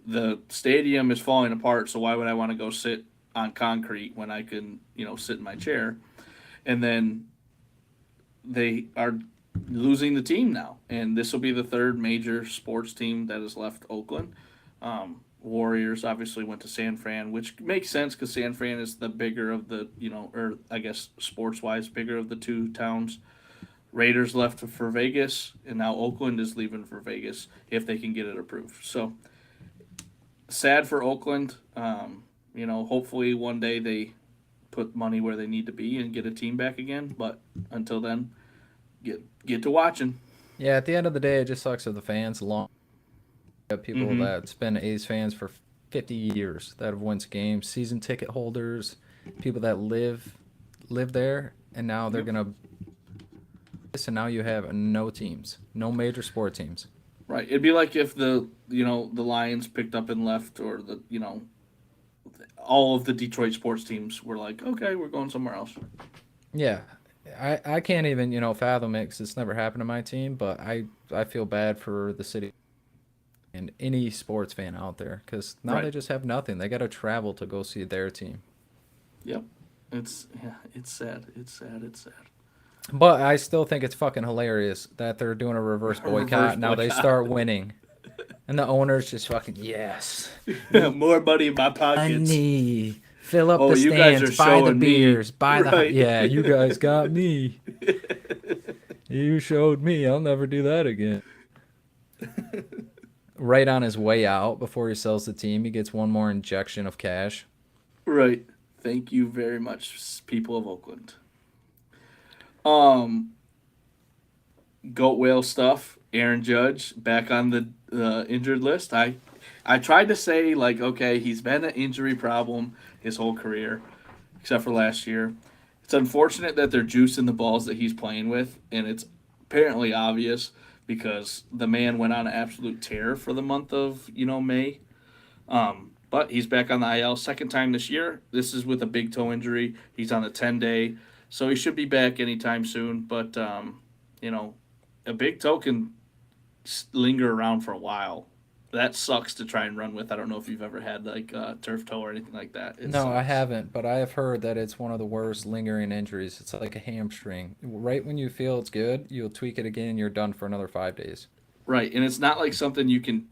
The stadium is falling apart, so why would I want to go sit on concrete when I can, sit in my chair? And then they are losing the team now, and this will be the third major sports team that has left Oakland. Warriors obviously went to San Fran, which makes sense because San Fran is the bigger of the, or I guess sports-wise, bigger of the two towns. Raiders left for Vegas, and now Oakland is leaving for Vegas if they can get it approved. So sad for Oakland. Hopefully one day they put money where they need to be and get a team back again. But until then, get to watching. Yeah, at the end of the day, it just sucks for the fans. People that's been A's fans for 50 years that have won games, season ticket holders, people that live there, and now they're gonna. So now you have no teams, no major sport teams. Right. It'd be like if the Lions picked up and left, or all of the Detroit sports teams were like, okay, we're going somewhere else. Yeah, I can't even fathom it because it's never happened to my team, but I feel bad for the city and any sports fan out there because now they just have nothing. They got to travel to go see their team. Yep. It's sad. It's sad. But I still think it's fucking hilarious that they're doing a reverse boycott. Now they start winning. And the owner's just fucking, yes. More money in my pockets. Money. Fill up the you guys stands, are buy the showing me. beers, buy the... Right. Yeah, you guys got me. You showed me. I'll never do that again. Right on his way out, before he sells the team, he gets one more injection of cash. Right. Thank you very much, people of Oakland. Goat whale stuff. Aaron Judge back on the injured list. I tried to say, okay, he's been an injury problem his whole career, except for last year. It's unfortunate that they're juicing the balls that he's playing with, and it's apparently obvious because the man went on an absolute tear for the month of May. But he's back on the IL second time this year. This is with a big toe injury. He's on a 10-day, so he should be back anytime soon. But a big toe can linger around for a while. That sucks to try and run with. I don't know if you've ever had like turf toe or anything like that. No, I haven't, but I have heard that it's one of the worst lingering injuries. It's like a hamstring. Right when you feel it's good, you'll tweak it again and you're done for another 5 days. Right, and it's not like something you can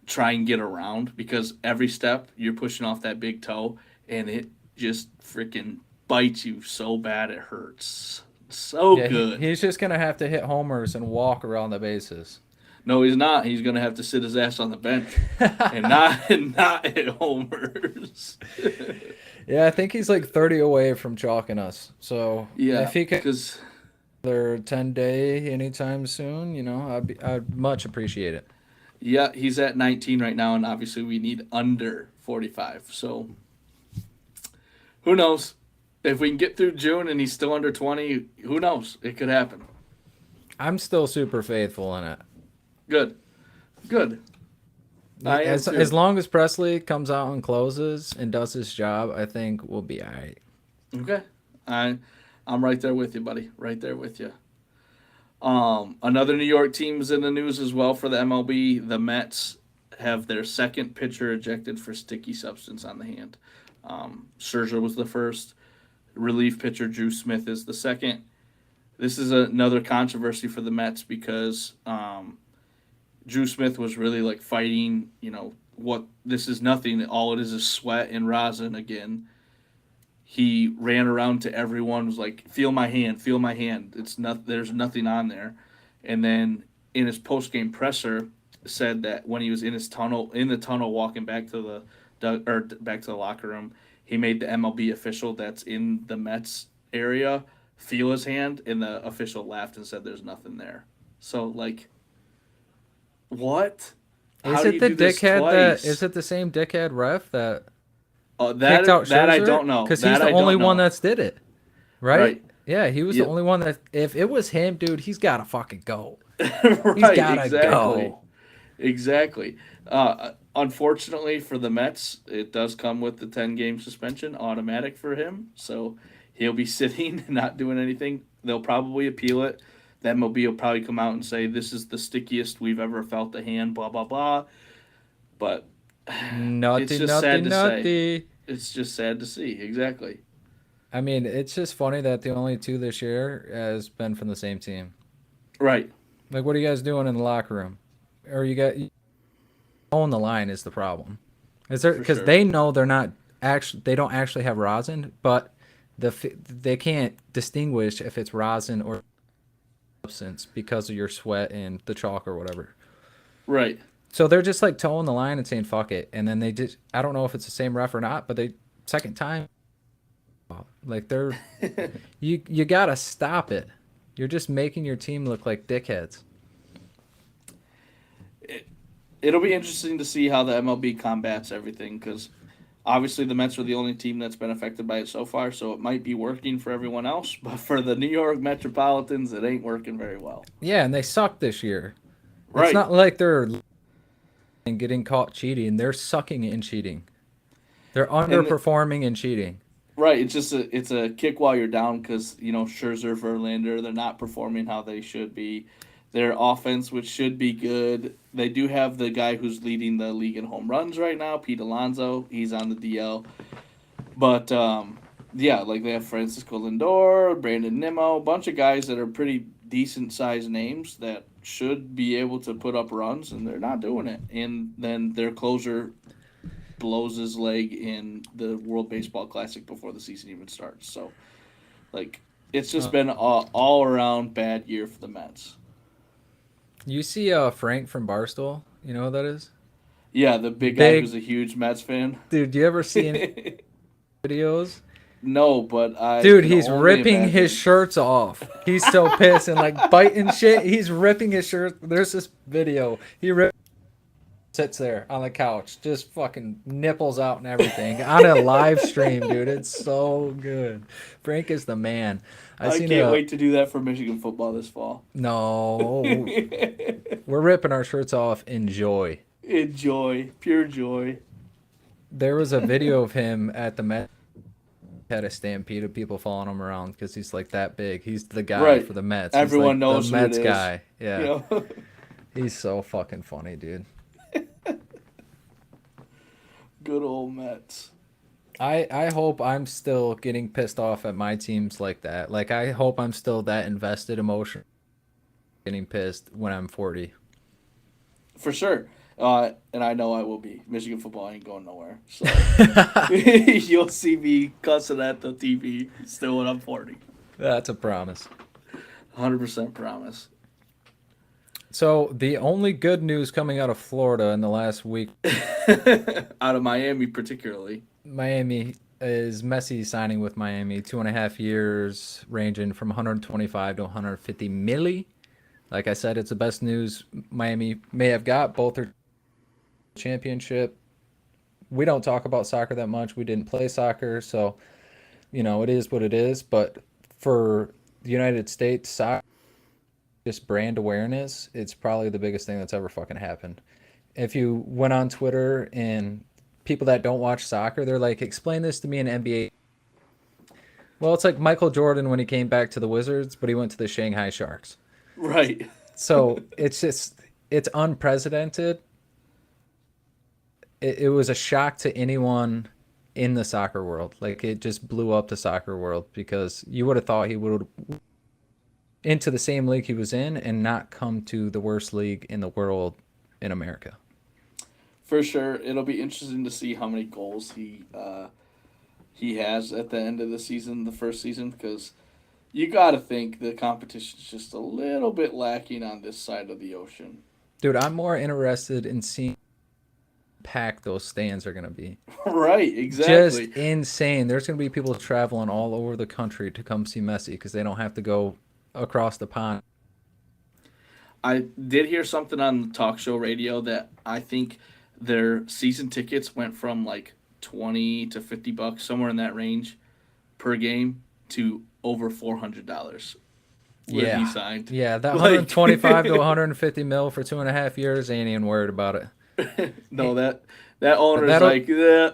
try and get around because every step you're pushing off that big toe and it just freaking bites you so bad it hurts. So good. He's just going to have to hit homers and walk around the bases. No, he's not. He's going to have to sit his ass on the bench and not hit homers. Yeah, I think he's like 30 away from chalking us. So yeah, if he could another 10-day anytime soon, I'd much appreciate it. Yeah, he's at 19 right now, and obviously we need under 45. So who knows? If we can get through June and he's still under 20, who knows? It could happen. I'm still super faithful in it. Good. As long as Presley comes out and closes and does his job, I think we'll be all right. Okay. I'm right there with you, buddy. Right there with you. Another New York team's in the news as well for the MLB. The Mets have their second pitcher ejected for sticky substance on the hand. Scherzer was the first. Relief pitcher Drew Smith is the second. This is another controversy for the Mets because Drew Smith was really like fighting, what this is nothing. All it is sweat and rosin again. He ran around to everyone, was like, feel my hand. It's not, there's nothing on there. And then in his post-game presser said that when he was in the tunnel walking back to the locker room, he made the MLB official that's in the Mets area feel his hand, and the official laughed and said there's nothing there. So, like, what? Is it the dickhead is it the same dickhead ref that kicked out Scherzer? That I don't know. Because he's the only one that's did it. Right? Yeah, he was the only one that, if it was him, dude, he's got to fucking go. Right, he's got to go. Exactly. Unfortunately for the Mets, it does come with the 10-game suspension, automatic for him. So he'll be sitting and not doing anything. They'll probably appeal it. The MLB will probably come out and say, this is the stickiest we've ever felt the hand, blah, blah, blah. But it's just sad to say. It's just sad to see, exactly. I mean, it's just funny that the only two this year has been from the same team. Right. Like, what are you guys doing in the locker room? Or you got on the line is the problem. Is there because they know they don't actually have rosin, but they can't distinguish if it's rosin or substance because of your sweat and the chalk or whatever. Right. So they're just like towing the line and saying fuck it, and then they just I don't know if it's the same ref or not, but they second time like they're you gotta stop it. You're just making your team look like dickheads. It'll be interesting to see how the MLB combats everything because obviously the Mets are the only team that's been affected by it so far, so it might be working for everyone else, but for the New York Metropolitans, it ain't working very well. Yeah, and they suck this year. Right. It's not like they're getting caught cheating. They're sucking and cheating. They're underperforming and cheating. Right. It's a kick while you're down because, Scherzer, Verlander, they're not performing how they should be. Their offense, which should be good. They do have the guy who's leading the league in home runs right now, Pete Alonso. He's on the DL. But, they have Francisco Lindor, Brandon Nimmo, a bunch of guys that are pretty decent-sized names that should be able to put up runs, and they're not doing it. And then their closer blows his leg in the World Baseball Classic before the season even starts. So, it's just been an all-around bad year for the Mets. You see Frank from Barstool? You know who that is? Yeah, the big guy who's a huge Mets fan. Dude, do you ever see any videos? No, but Dude, he's ripping his shirts off. He's so pissed and biting shit. He's ripping his shirt. There's this video. He ripped sits there on the couch, just fucking nipples out and everything on a live stream, dude. It's so good. Frank is the man. I I seen can't a wait to do that for Michigan football this fall. no. We're ripping our shirts off. Enjoy. Enjoy, pure joy. There was a video of him at the Mets. Had a stampede of people following him around because he's like that big. He's the guy Right. for the Mets. He's Everyone like the knows who it Mets is. guy. Yeah. You know? He's so fucking funny, dude. Good old Mets. I hope I'm still getting pissed off at my teams like that. Like I hope I'm still that invested emotion getting pissed when I'm 40. For sure. And I know I will be. Michigan football ain't going nowhere. So you'll see me cussing at the TV still when I'm 40. That's a promise. 100% promise. So the only good news coming out of Florida in the last week, Out of Miami, particularly. Miami is Messi signing with Miami, 2.5 years, ranging from 125 to 150 milli. Like I said, it's the best news Miami may have got. Both are championship. We don't talk about soccer that much. We didn't play soccer, so it is what it is. But for the United States, soccer, just brand awareness, it's probably the biggest thing that's ever fucking happened. If you went on Twitter and people that don't watch soccer, they're like, explain this to me in NBA. Well, it's like Michael Jordan when he came back to the Wizards, but he went to the Shanghai Sharks. Right. So it's unprecedented. It was a shock to anyone in the soccer world. Like it just blew up the soccer world because you would have thought he would have into the same league he was in and not come to the worst league in the world in America. For sure. It'll be interesting to see how many goals he has at the end of the season, the first season, because you got to think the competition's just a little bit lacking on this side of the ocean. Dude, I'm more interested in seeing packed those stands are going to be. Right, exactly. Just insane. There's going to be people traveling all over the country to come see Messi because they don't have to go across the pond. I did hear something on the talk show radio that I think their season tickets went from like 20 to $50, somewhere in that range per game, to over $400. Would be signed. Yeah, that Like- 125 to 150 mil for 2.5 years, ain't even worried about it. No, that owner's That'll- like, yeah,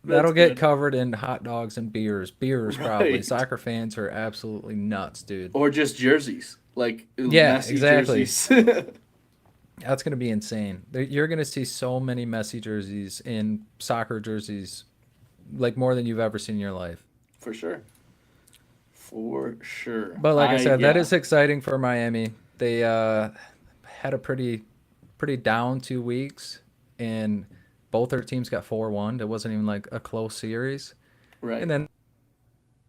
That'll get good. covered in hot dogs and beers. Beers, probably. Right. Soccer fans are absolutely nuts, dude. Or just jerseys, like Yeah, Messi exactly. jerseys. That's going to be insane. You're going to see so many Messi jerseys and soccer jerseys, like more than you've ever seen in your life. For sure. For sure. But like I said, that yeah. is exciting for Miami. They had a pretty down 2 weeks, and both their teams got 4-1. It wasn't even like a close series. Right. And then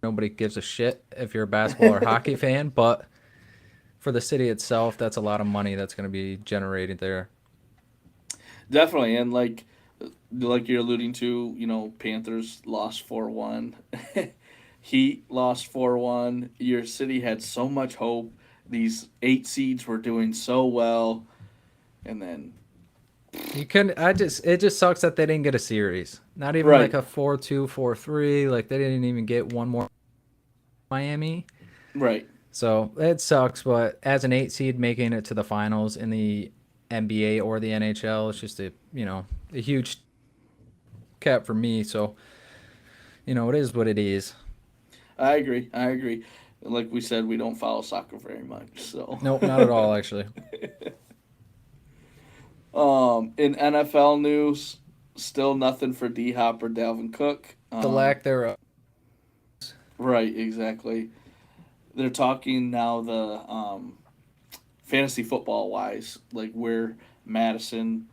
nobody gives a shit if you're a basketball or hockey fan, but for the city itself, that's a lot of money that's going to be generated there. Definitely, and like you're alluding to, Panthers lost 4-1. Heat lost 4-1. Your city had so much hope. These 8 seeds were doing so well, and then You couldn't. It just sucks that they didn't get a series. Not even Right. like a 4-2, 4-3. Like they didn't even get one more. Miami. right. So it sucks, but as an 8 seed making it to the finals in the NBA or the NHL, it's just a huge cap for me. So it is what it is. I agree. Like we said, we don't follow soccer very much, so Nope, not at all, actually. In NFL news, still nothing for D Hop or Dalvin Cook. The lack thereof. Right, exactly. They're talking now the fantasy football wise, like where Madison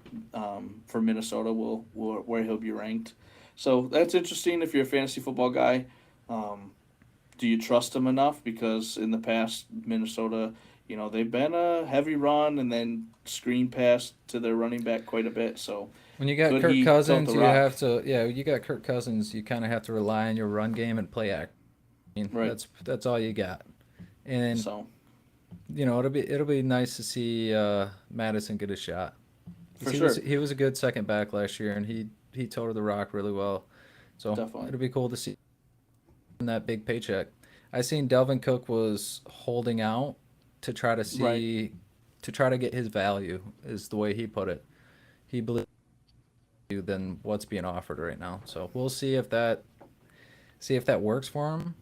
for Minnesota will where he'll be ranked. So that's interesting if you're a fantasy football guy. Do you trust him enough? Because in the past, Minnesota, they've been a heavy run and then screen pass to their running back quite a bit. So When you got could Kirk he tilt Cousins, the you rock? have to. Yeah, you got Kirk Cousins. You kind of have to rely on your run game and play act. I mean, Right. that's all you got. And So it'll be nice to see Madison get a shot. For He sure. was a good second back last year, and he toted the rock really well. So Definitely. it'll be cool to see that big paycheck. I seen Delvin Cook was holding out to try to Right. see to try to get his value is the way he put it. He believes than what's being offered right now. So we'll see if that works for him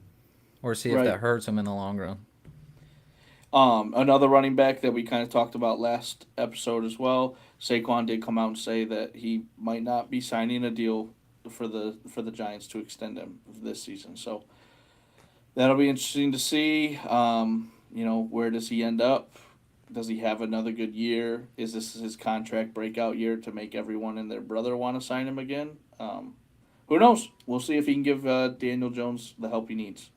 or see if Right. that hurts him in the long run. Another running back that we kind of talked about last episode as well. Saquon did come out and say that he might not be signing a deal for the Giants to extend him this season. So that'll be interesting to see. Where does he end up? Does he have another good year? Is this his contract breakout year to make everyone and their brother want to sign him again? Who knows? We'll see if he can give Daniel Jones the help he needs.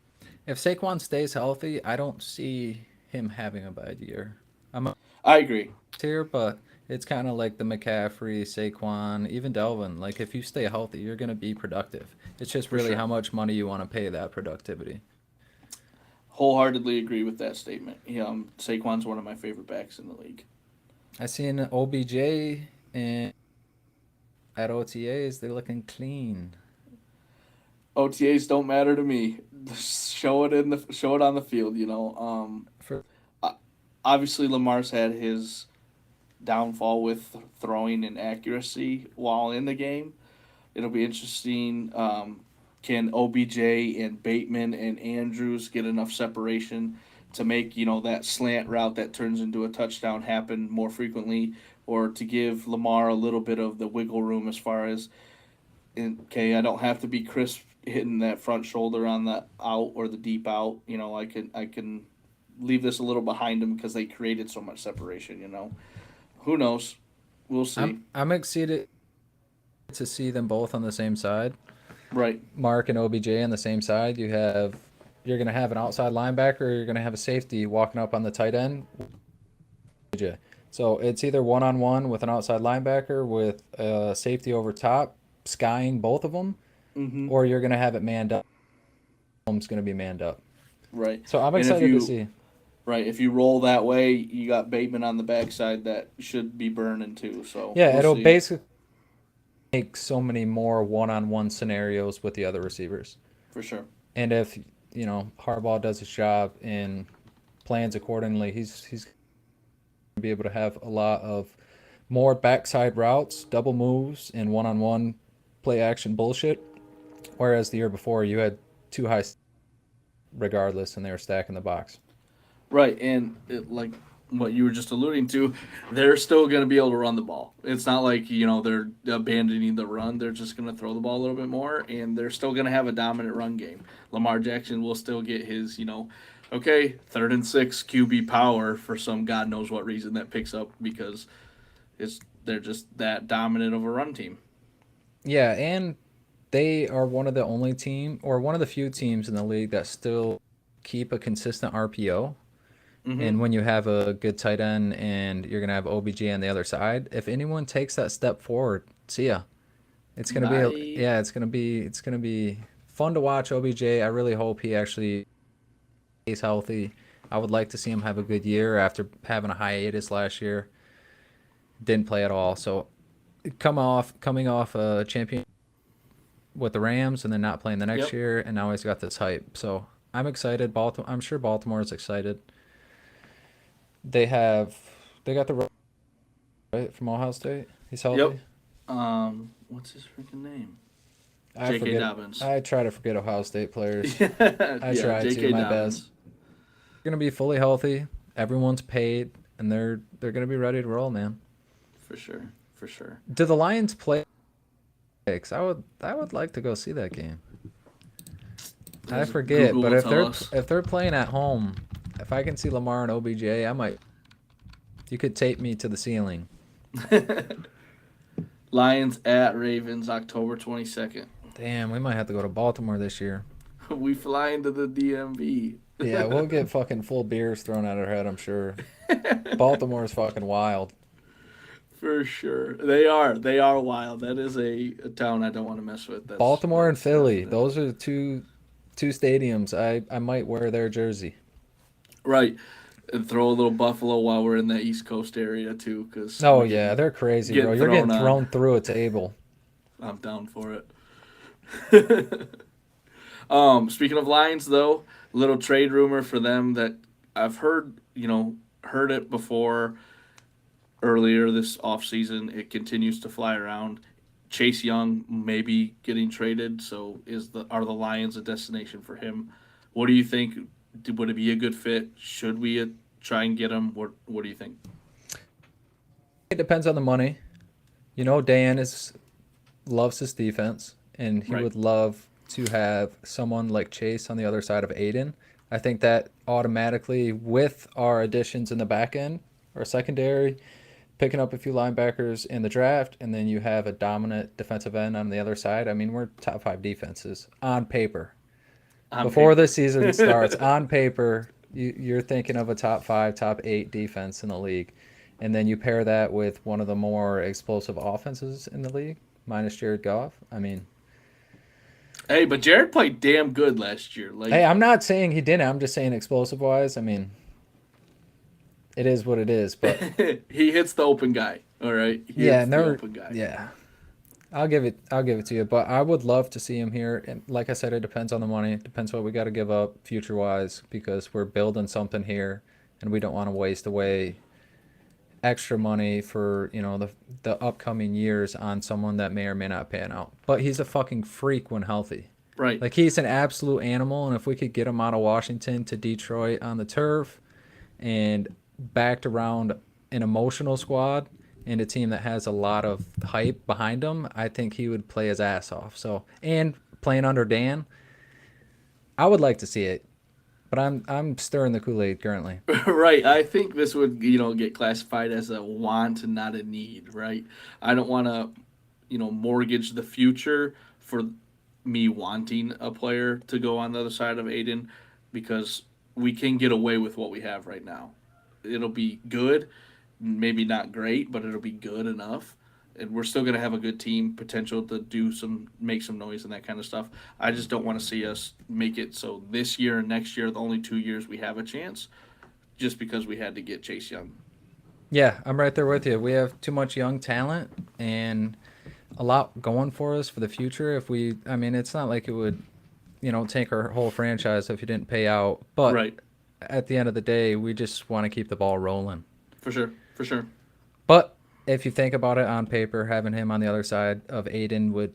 If Saquon stays healthy, I don't see him having a bad year. I'm a I agree. here, but it's kind of like the McCaffrey, Saquon, even Delvin. Like if you stay healthy, you're gonna be productive. It's just For really sure. how much money you want to pay that productivity. Wholeheartedly agree with that statement. Saquon's one of my favorite backs in the league. I seen OBJ and at OTAs, they're looking clean. OTAs don't matter to me. Show it on the field. For Obviously Lamar's had his downfall with throwing and accuracy while in the game. It'll be interesting. Can OBJ and Bateman and Andrews get enough separation to make that slant route that turns into a touchdown happen more frequently, or to give Lamar a little bit of the wiggle room as far as okay, I don't have to be crisp hitting that front shoulder on the out or the deep out. I can leave this a little behind them because they created so much separation. Who knows? We'll see. I'm excited to see them both on the same side. Right. Mark and OBJ on the same side. You're gonna have an outside linebacker, or you're gonna have a safety walking up on the tight end. OBJ. So it's either one on one with an outside linebacker with a safety over top, skying both of them, Mm-hmm. or you're gonna have it manned up. Home's gonna be manned up. Right. So I'm And if excited to you see. right, if you roll that way, you got Bateman on the backside that should be burning too. So Yeah, we'll it'll see basically make so many more one-on-one scenarios with the other receivers. for sure. And if Harbaugh does his job and plans accordingly, he's gonna be able to have a lot of more backside routes, double moves, and one-on-one play action bullshit. Whereas the year before, you had two high regardless, and they were stacking the box. Right, and like what you were just alluding to, they're still going to be able to run the ball. It's not like they're abandoning the run. They're just going to throw the ball a little bit more, and they're still going to have a dominant run game. Lamar Jackson will still get his okay, 3rd and 6 QB power for some God knows what reason that picks up because they're just that dominant of a run team. Yeah, and they are one of the only team or one of the few teams in the league that still keep a consistent RPO. Mm-hmm. And when you have a good tight end and you're gonna have OBJ on the other side, if anyone takes that step forward, see ya. It's gonna be Bye. it's gonna be fun to watch OBJ. I really hope he actually stays healthy. I would like to see him have a good year after having a hiatus last year. Didn't play at all. So coming off a champion with the Rams and then not playing the next Yep. year, and now he's got this hype. So I'm excited. I'm sure Baltimore is excited. They have they got the right from Ohio State. He's healthy. Yep. What's his freaking name? I J.K. forget. Dobbins. I try to forget Ohio State players. Yeah, I try J.K. to my best. Dobbins. They're gonna be fully healthy. Everyone's paid, and they're gonna be ready to roll, man. For sure. For sure. Do the Lions play? I would like to go see that game. I forget, Google but will if tell us. they're playing at home, if I can see Lamar and OBJ, I might. You could tape me to the ceiling. Lions at Ravens, October 22nd. Damn, we might have to go to Baltimore this year. We fly into the DMV. Yeah, we'll get fucking full beers thrown at our head, I'm sure. Baltimore's fucking wild. For sure. They are. They are wild. That is a town I don't want to mess with. Baltimore and Philly, definitely- those are two stadiums. I might wear their jersey. Right. And throw a little Buffalo while we're in that East Coast area too, because Oh yeah, they're crazy, bro. You're getting thrown through a table. I'm down for it. Speaking of Lions, though, little trade rumor for them that I've heard it before earlier this offseason. It continues to fly around. Chase Young may be getting traded, so are the Lions a destination for him? What do you think? Would it be a good fit? Should we try and get him? What do you think? It depends on the money. Dan loves his defense, and he would love to have someone like Chase on the other side of Aiden. I think that automatically, with our additions in the back end, our secondary, picking up a few linebackers in the draft, and then you have a dominant defensive end on the other side. I mean, we're top 5 defenses on paper. Before the season starts, on paper, you're thinking of a top 5, top 8 defense in the league. And then you pair that with one of the more explosive offenses in the league, minus Jared Goff. I mean, hey, but Jared played damn good last year. Hey, I'm not saying he didn't. I'm just saying explosive-wise. I mean, it is what it is. But he hits the open guy. All right. Open guy. Yeah. I'll give it to you. But I would love to see him here. And like I said, it depends on the money. It depends what we got to give up future-wise, because we're building something here, and we don't want to waste away extra money for the upcoming years on someone that may or may not pan out. But he's a fucking freak when healthy. Right. Like, he's an absolute animal, and if we could get him out of Washington to Detroit on the turf and backed around an emotional squad and a team that has a lot of hype behind him, I think he would play his ass off. So, and playing under Dan, I would like to see it. But I'm stirring the Kool-Aid currently. Right. I think this would, get classified as a want and not a need, right? I don't want to, mortgage the future for me wanting a player to go on the other side of Aiden, because we can get away with what we have right now. It'll be good, maybe not great, but it'll be good enough. And we're still going to have a good team, potential to make some noise and that kind of stuff. I just don't want to see us make it so this year and next year, the only 2 years we have a chance, just because we had to get Chase Young. Yeah, I'm right there with you. We have too much young talent and a lot going for us for the future. It's not like it would, tank our whole franchise if you didn't pay out. But at the end of the day, we just want to keep the ball rolling. For sure. But if you think about it on paper, having him on the other side of Aiden would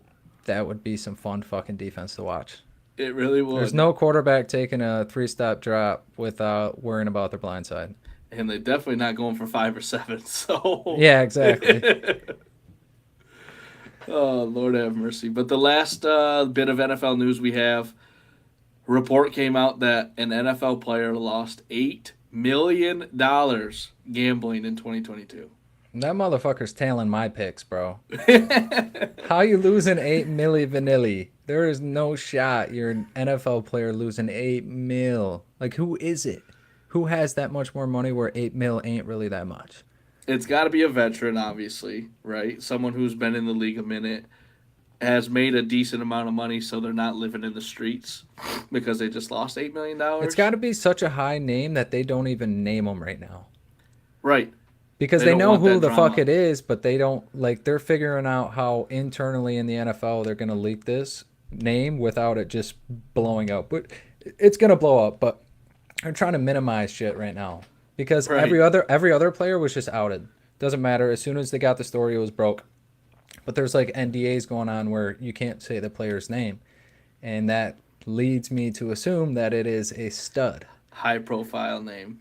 be some fun fucking defense to watch. It really would. There's no quarterback taking a 3-step drop without worrying about their blind side. And they're definitely not going for 5 or 7. So yeah, exactly. Oh, Lord have mercy. But the last bit of NFL news we have, a report came out that an NFL player lost $8 million gambling in 2022. That motherfucker's tailing my picks, bro. How you losing 8 milli vanilli? There is no shot you're an NFL player losing 8 mil. Like, who is it? Who has that much more money where 8 mil ain't really that much? It's got to be a veteran, obviously, right? Someone who's been in the league a minute, has made a decent amount of money, so they're not living in the streets because they just lost $8 million. It's got to be such a high name that they don't even name them right now. Right. Because they know who the fuck it is, but they don't, they're figuring out how internally in the NFL they're going to leak this name without it just blowing up. But it's going to blow up, but they're trying to minimize shit right now. Because every other player was just outed. Doesn't matter. As soon as they got the story, it was broke. But there's NDAs going on where you can't say the player's name. And that leads me to assume that it is a stud. High profile name.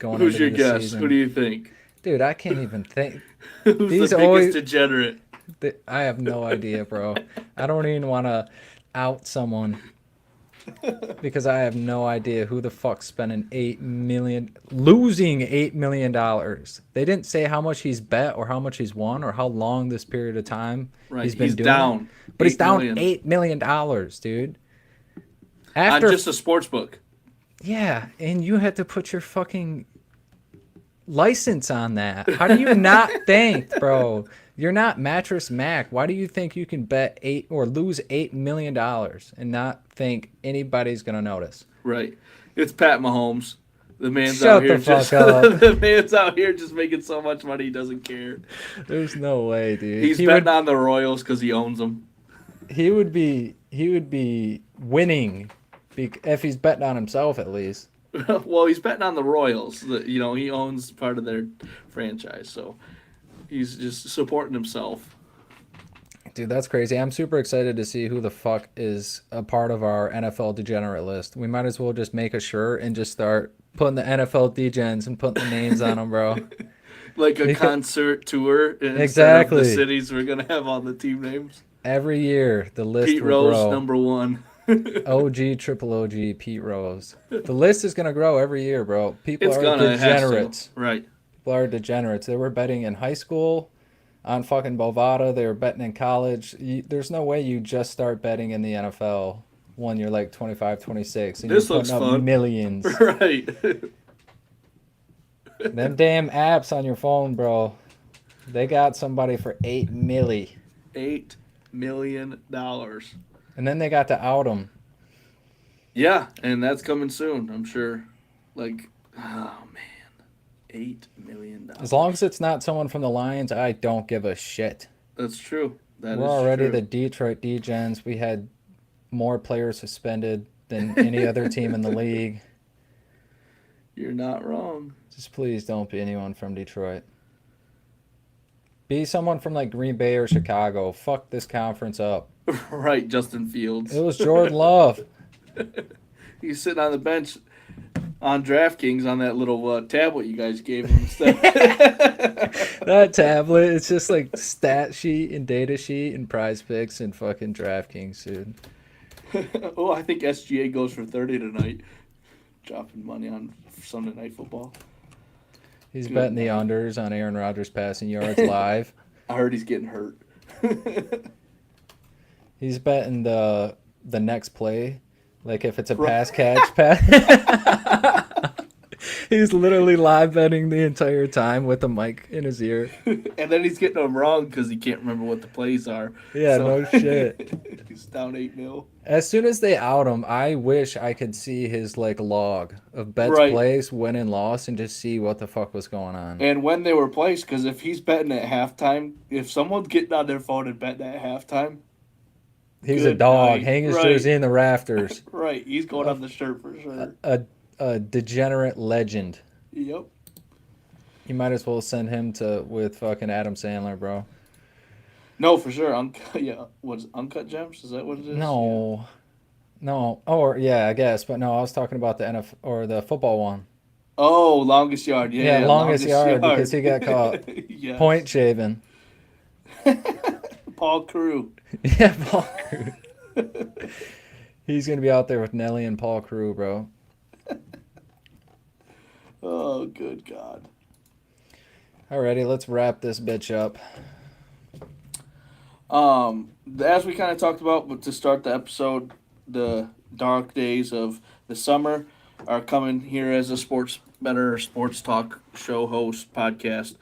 Who's your guess? Season. Who do you think? Dude, I can't even think. Who's the biggest degenerate? I have no idea, bro. I don't even want to out someone because I have no idea who the fuck's spending losing $8 million. They didn't say how much he's bet or how much he's won or how long this period of time he's been doing down. But he's down $8 million, dude. On just a sports book. Yeah, and you had to put your fucking license on that. How do you not think, bro? You're not Mattress Mac. Why do you think you can bet lose $8 million and not think anybody's gonna notice? Right. It's Pat Mahomes. The man's Shut out here the fuck just up. the man's out here just making so much money he doesn't care. There's no way, dude. He's betting on the Royals because he owns them. He would be winning if he's betting on himself at least. Well, he's betting on the Royals. You know, he owns part of their franchise, so he's just supporting himself. Dude, that's crazy. I'm super excited to see who the fuck is a part of our NFL degenerate list. We might as well just make a shirt and just start putting the NFL degens and putting the names on them, bro. Like a concert tour instead Exactly. of the cities. We're gonna have all the team names. Every year, the list Pete will Rose, grow. number 1. OG, triple OG, Pete Rose. The list is going to grow every year, bro. People It's are gonna, it has to. degenerates. Right. People are degenerates. They were betting in high school on fucking Bovada. They were betting in college. There's no way you just start betting in the NFL when you're like 25, 26 and This you're looks putting up fun. millions. Right. Them damn apps on your phone, bro. They got somebody for $8 million. $8 million. And then they got to out them. Yeah, and that's coming soon, I'm sure. Like, oh man, $8 million. As long as it's not someone from the Lions, I don't give a shit. That's true. That We're is already true. the Detroit Degens. We had more players suspended than any other team in the league. You're not wrong. Just please don't be anyone from Detroit. Be someone from like Green Bay or Chicago. Fuck this conference up. Right, Justin Fields. It was Jordan Love. He's sitting on the bench on DraftKings on that little tablet you guys gave him instead. That tablet, it's just like stat sheet and data sheet and prize picks and fucking DraftKings, dude. Oh, I think SGA goes for 30 tonight. Dropping money on Sunday Night Football. He's Good betting the man. unders on Aaron Rodgers passing yards live. I heard he's getting hurt. He's betting the next play. Like if it's a pass catch pass. He's literally live betting the entire time with a mic in his ear. And then he's getting them wrong because he can't remember what the plays are. Yeah, no shit. He's down 8-0. As soon as they out him, I wish I could see his like log of bets Right. placed, win and loss, and just see what the fuck was going on. And when they were placed, because if he's betting at halftime, if someone's getting on their phone and betting at halftime, He's a good dog. night. Hang his Right. jersey in the rafters. right, he's going on the shirt for sure. A degenerate legend. Yep. You might as well send him with fucking Adam Sandler, bro. No, for sure. Yeah, what's Uncut Gems? Is that what it is? No. No. Or yeah, I guess, but no, I was talking about the NFL or the football one. Oh, longest yard. Yeah, longest yard because he got caught Yes. point shaving. Paul Crew. Yeah, Paul Crew. He's gonna be out there with Nelly and Paul Crew, bro. Oh, good God. Alrighty, let's wrap this bitch up. As we kind of talked about, but to start the episode, the dark days of the summer are coming here as a sports talk show host podcast.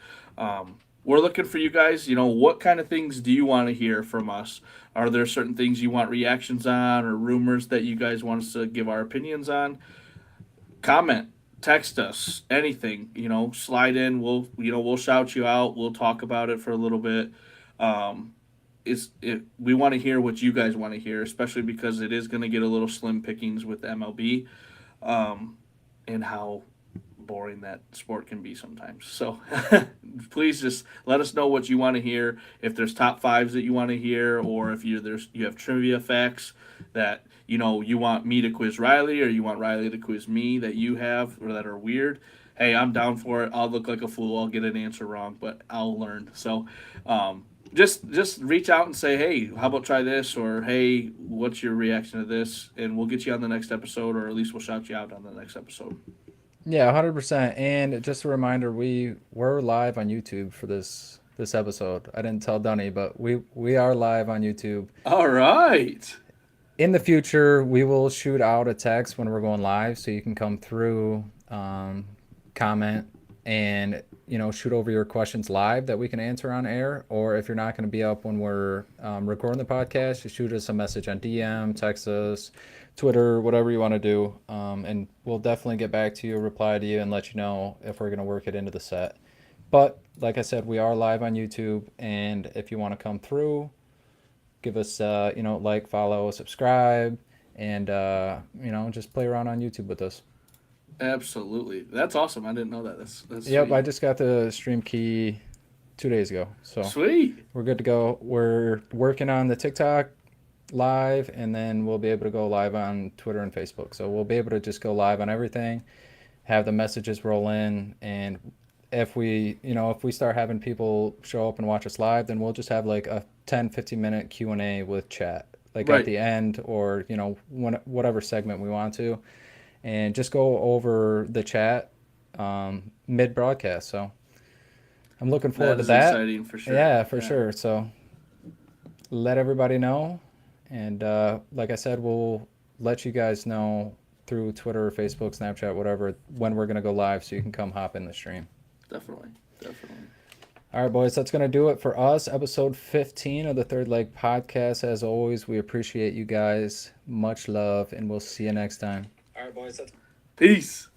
We're looking for you guys. You know, what kind of things do you want to hear from us? Are there certain things you want reactions on or rumors that you guys want us to give our opinions on? Comment, text us, anything, you know, slide in. We'll shout you out. We'll talk about it for a little bit. We want to hear what you guys want to hear, especially because it is going to get a little slim pickings with MLB, and how boring that sport can be sometimes. So please just let us know what you want to hear. If there's top fives that you want to hear, or if you have trivia facts that you want me to quiz Riley, or you want Riley to quiz me that you have or that are weird. Hey, I'm down for it. I'll look like a fool. I'll get an answer wrong, but I'll learn. So just reach out and say, hey, how about try this? Or, hey, what's your reaction to this? And we'll get you on the next episode, or at least we'll shout you out on the next episode. Yeah, 100%. And just a reminder, we're live on YouTube for this episode. I didn't tell Dunny, but we are live on YouTube. All right. In the future, we will shoot out a text when we're going live, so you can come through, comment, and shoot over your questions live that we can answer on air, or if you're not going to be up when we're recording the podcast, just shoot us a message on DM, text us, Twitter, whatever you want to do, and we'll definitely get back to you, reply to you, and let you know if we're going to work it into the set. But like I said, we are live on YouTube, and if you want to come through, give us like, follow, subscribe, and just play around on YouTube with us. Absolutely. That's awesome. I didn't know that. That's Yep, sweet. I just got the stream key 2 days ago, so Sweet. we're good to go. We're working on the TikTok live, and then we'll be able to go live on Twitter and Facebook. So we'll be able to just go live on everything, have the messages roll in, and if we start having people show up and watch us live, then we'll just have like a 10-15 minute Q&A with chat, like Right. at the end, or whatever segment we want to, and just go over the chat mid broadcast. So I'm looking forward That to is that. exciting for sure. Yeah, for sure. So let everybody know, and like I said, we'll let you guys know through Twitter, Facebook, Snapchat, whatever, when we're gonna go live, so you can come hop in the stream. Definitely. All right, boys, that's going to do it for us. Episode 15 of the Third Leg Podcast. As always, we appreciate you guys. Much love, and we'll see you next time. All right, boys. Peace.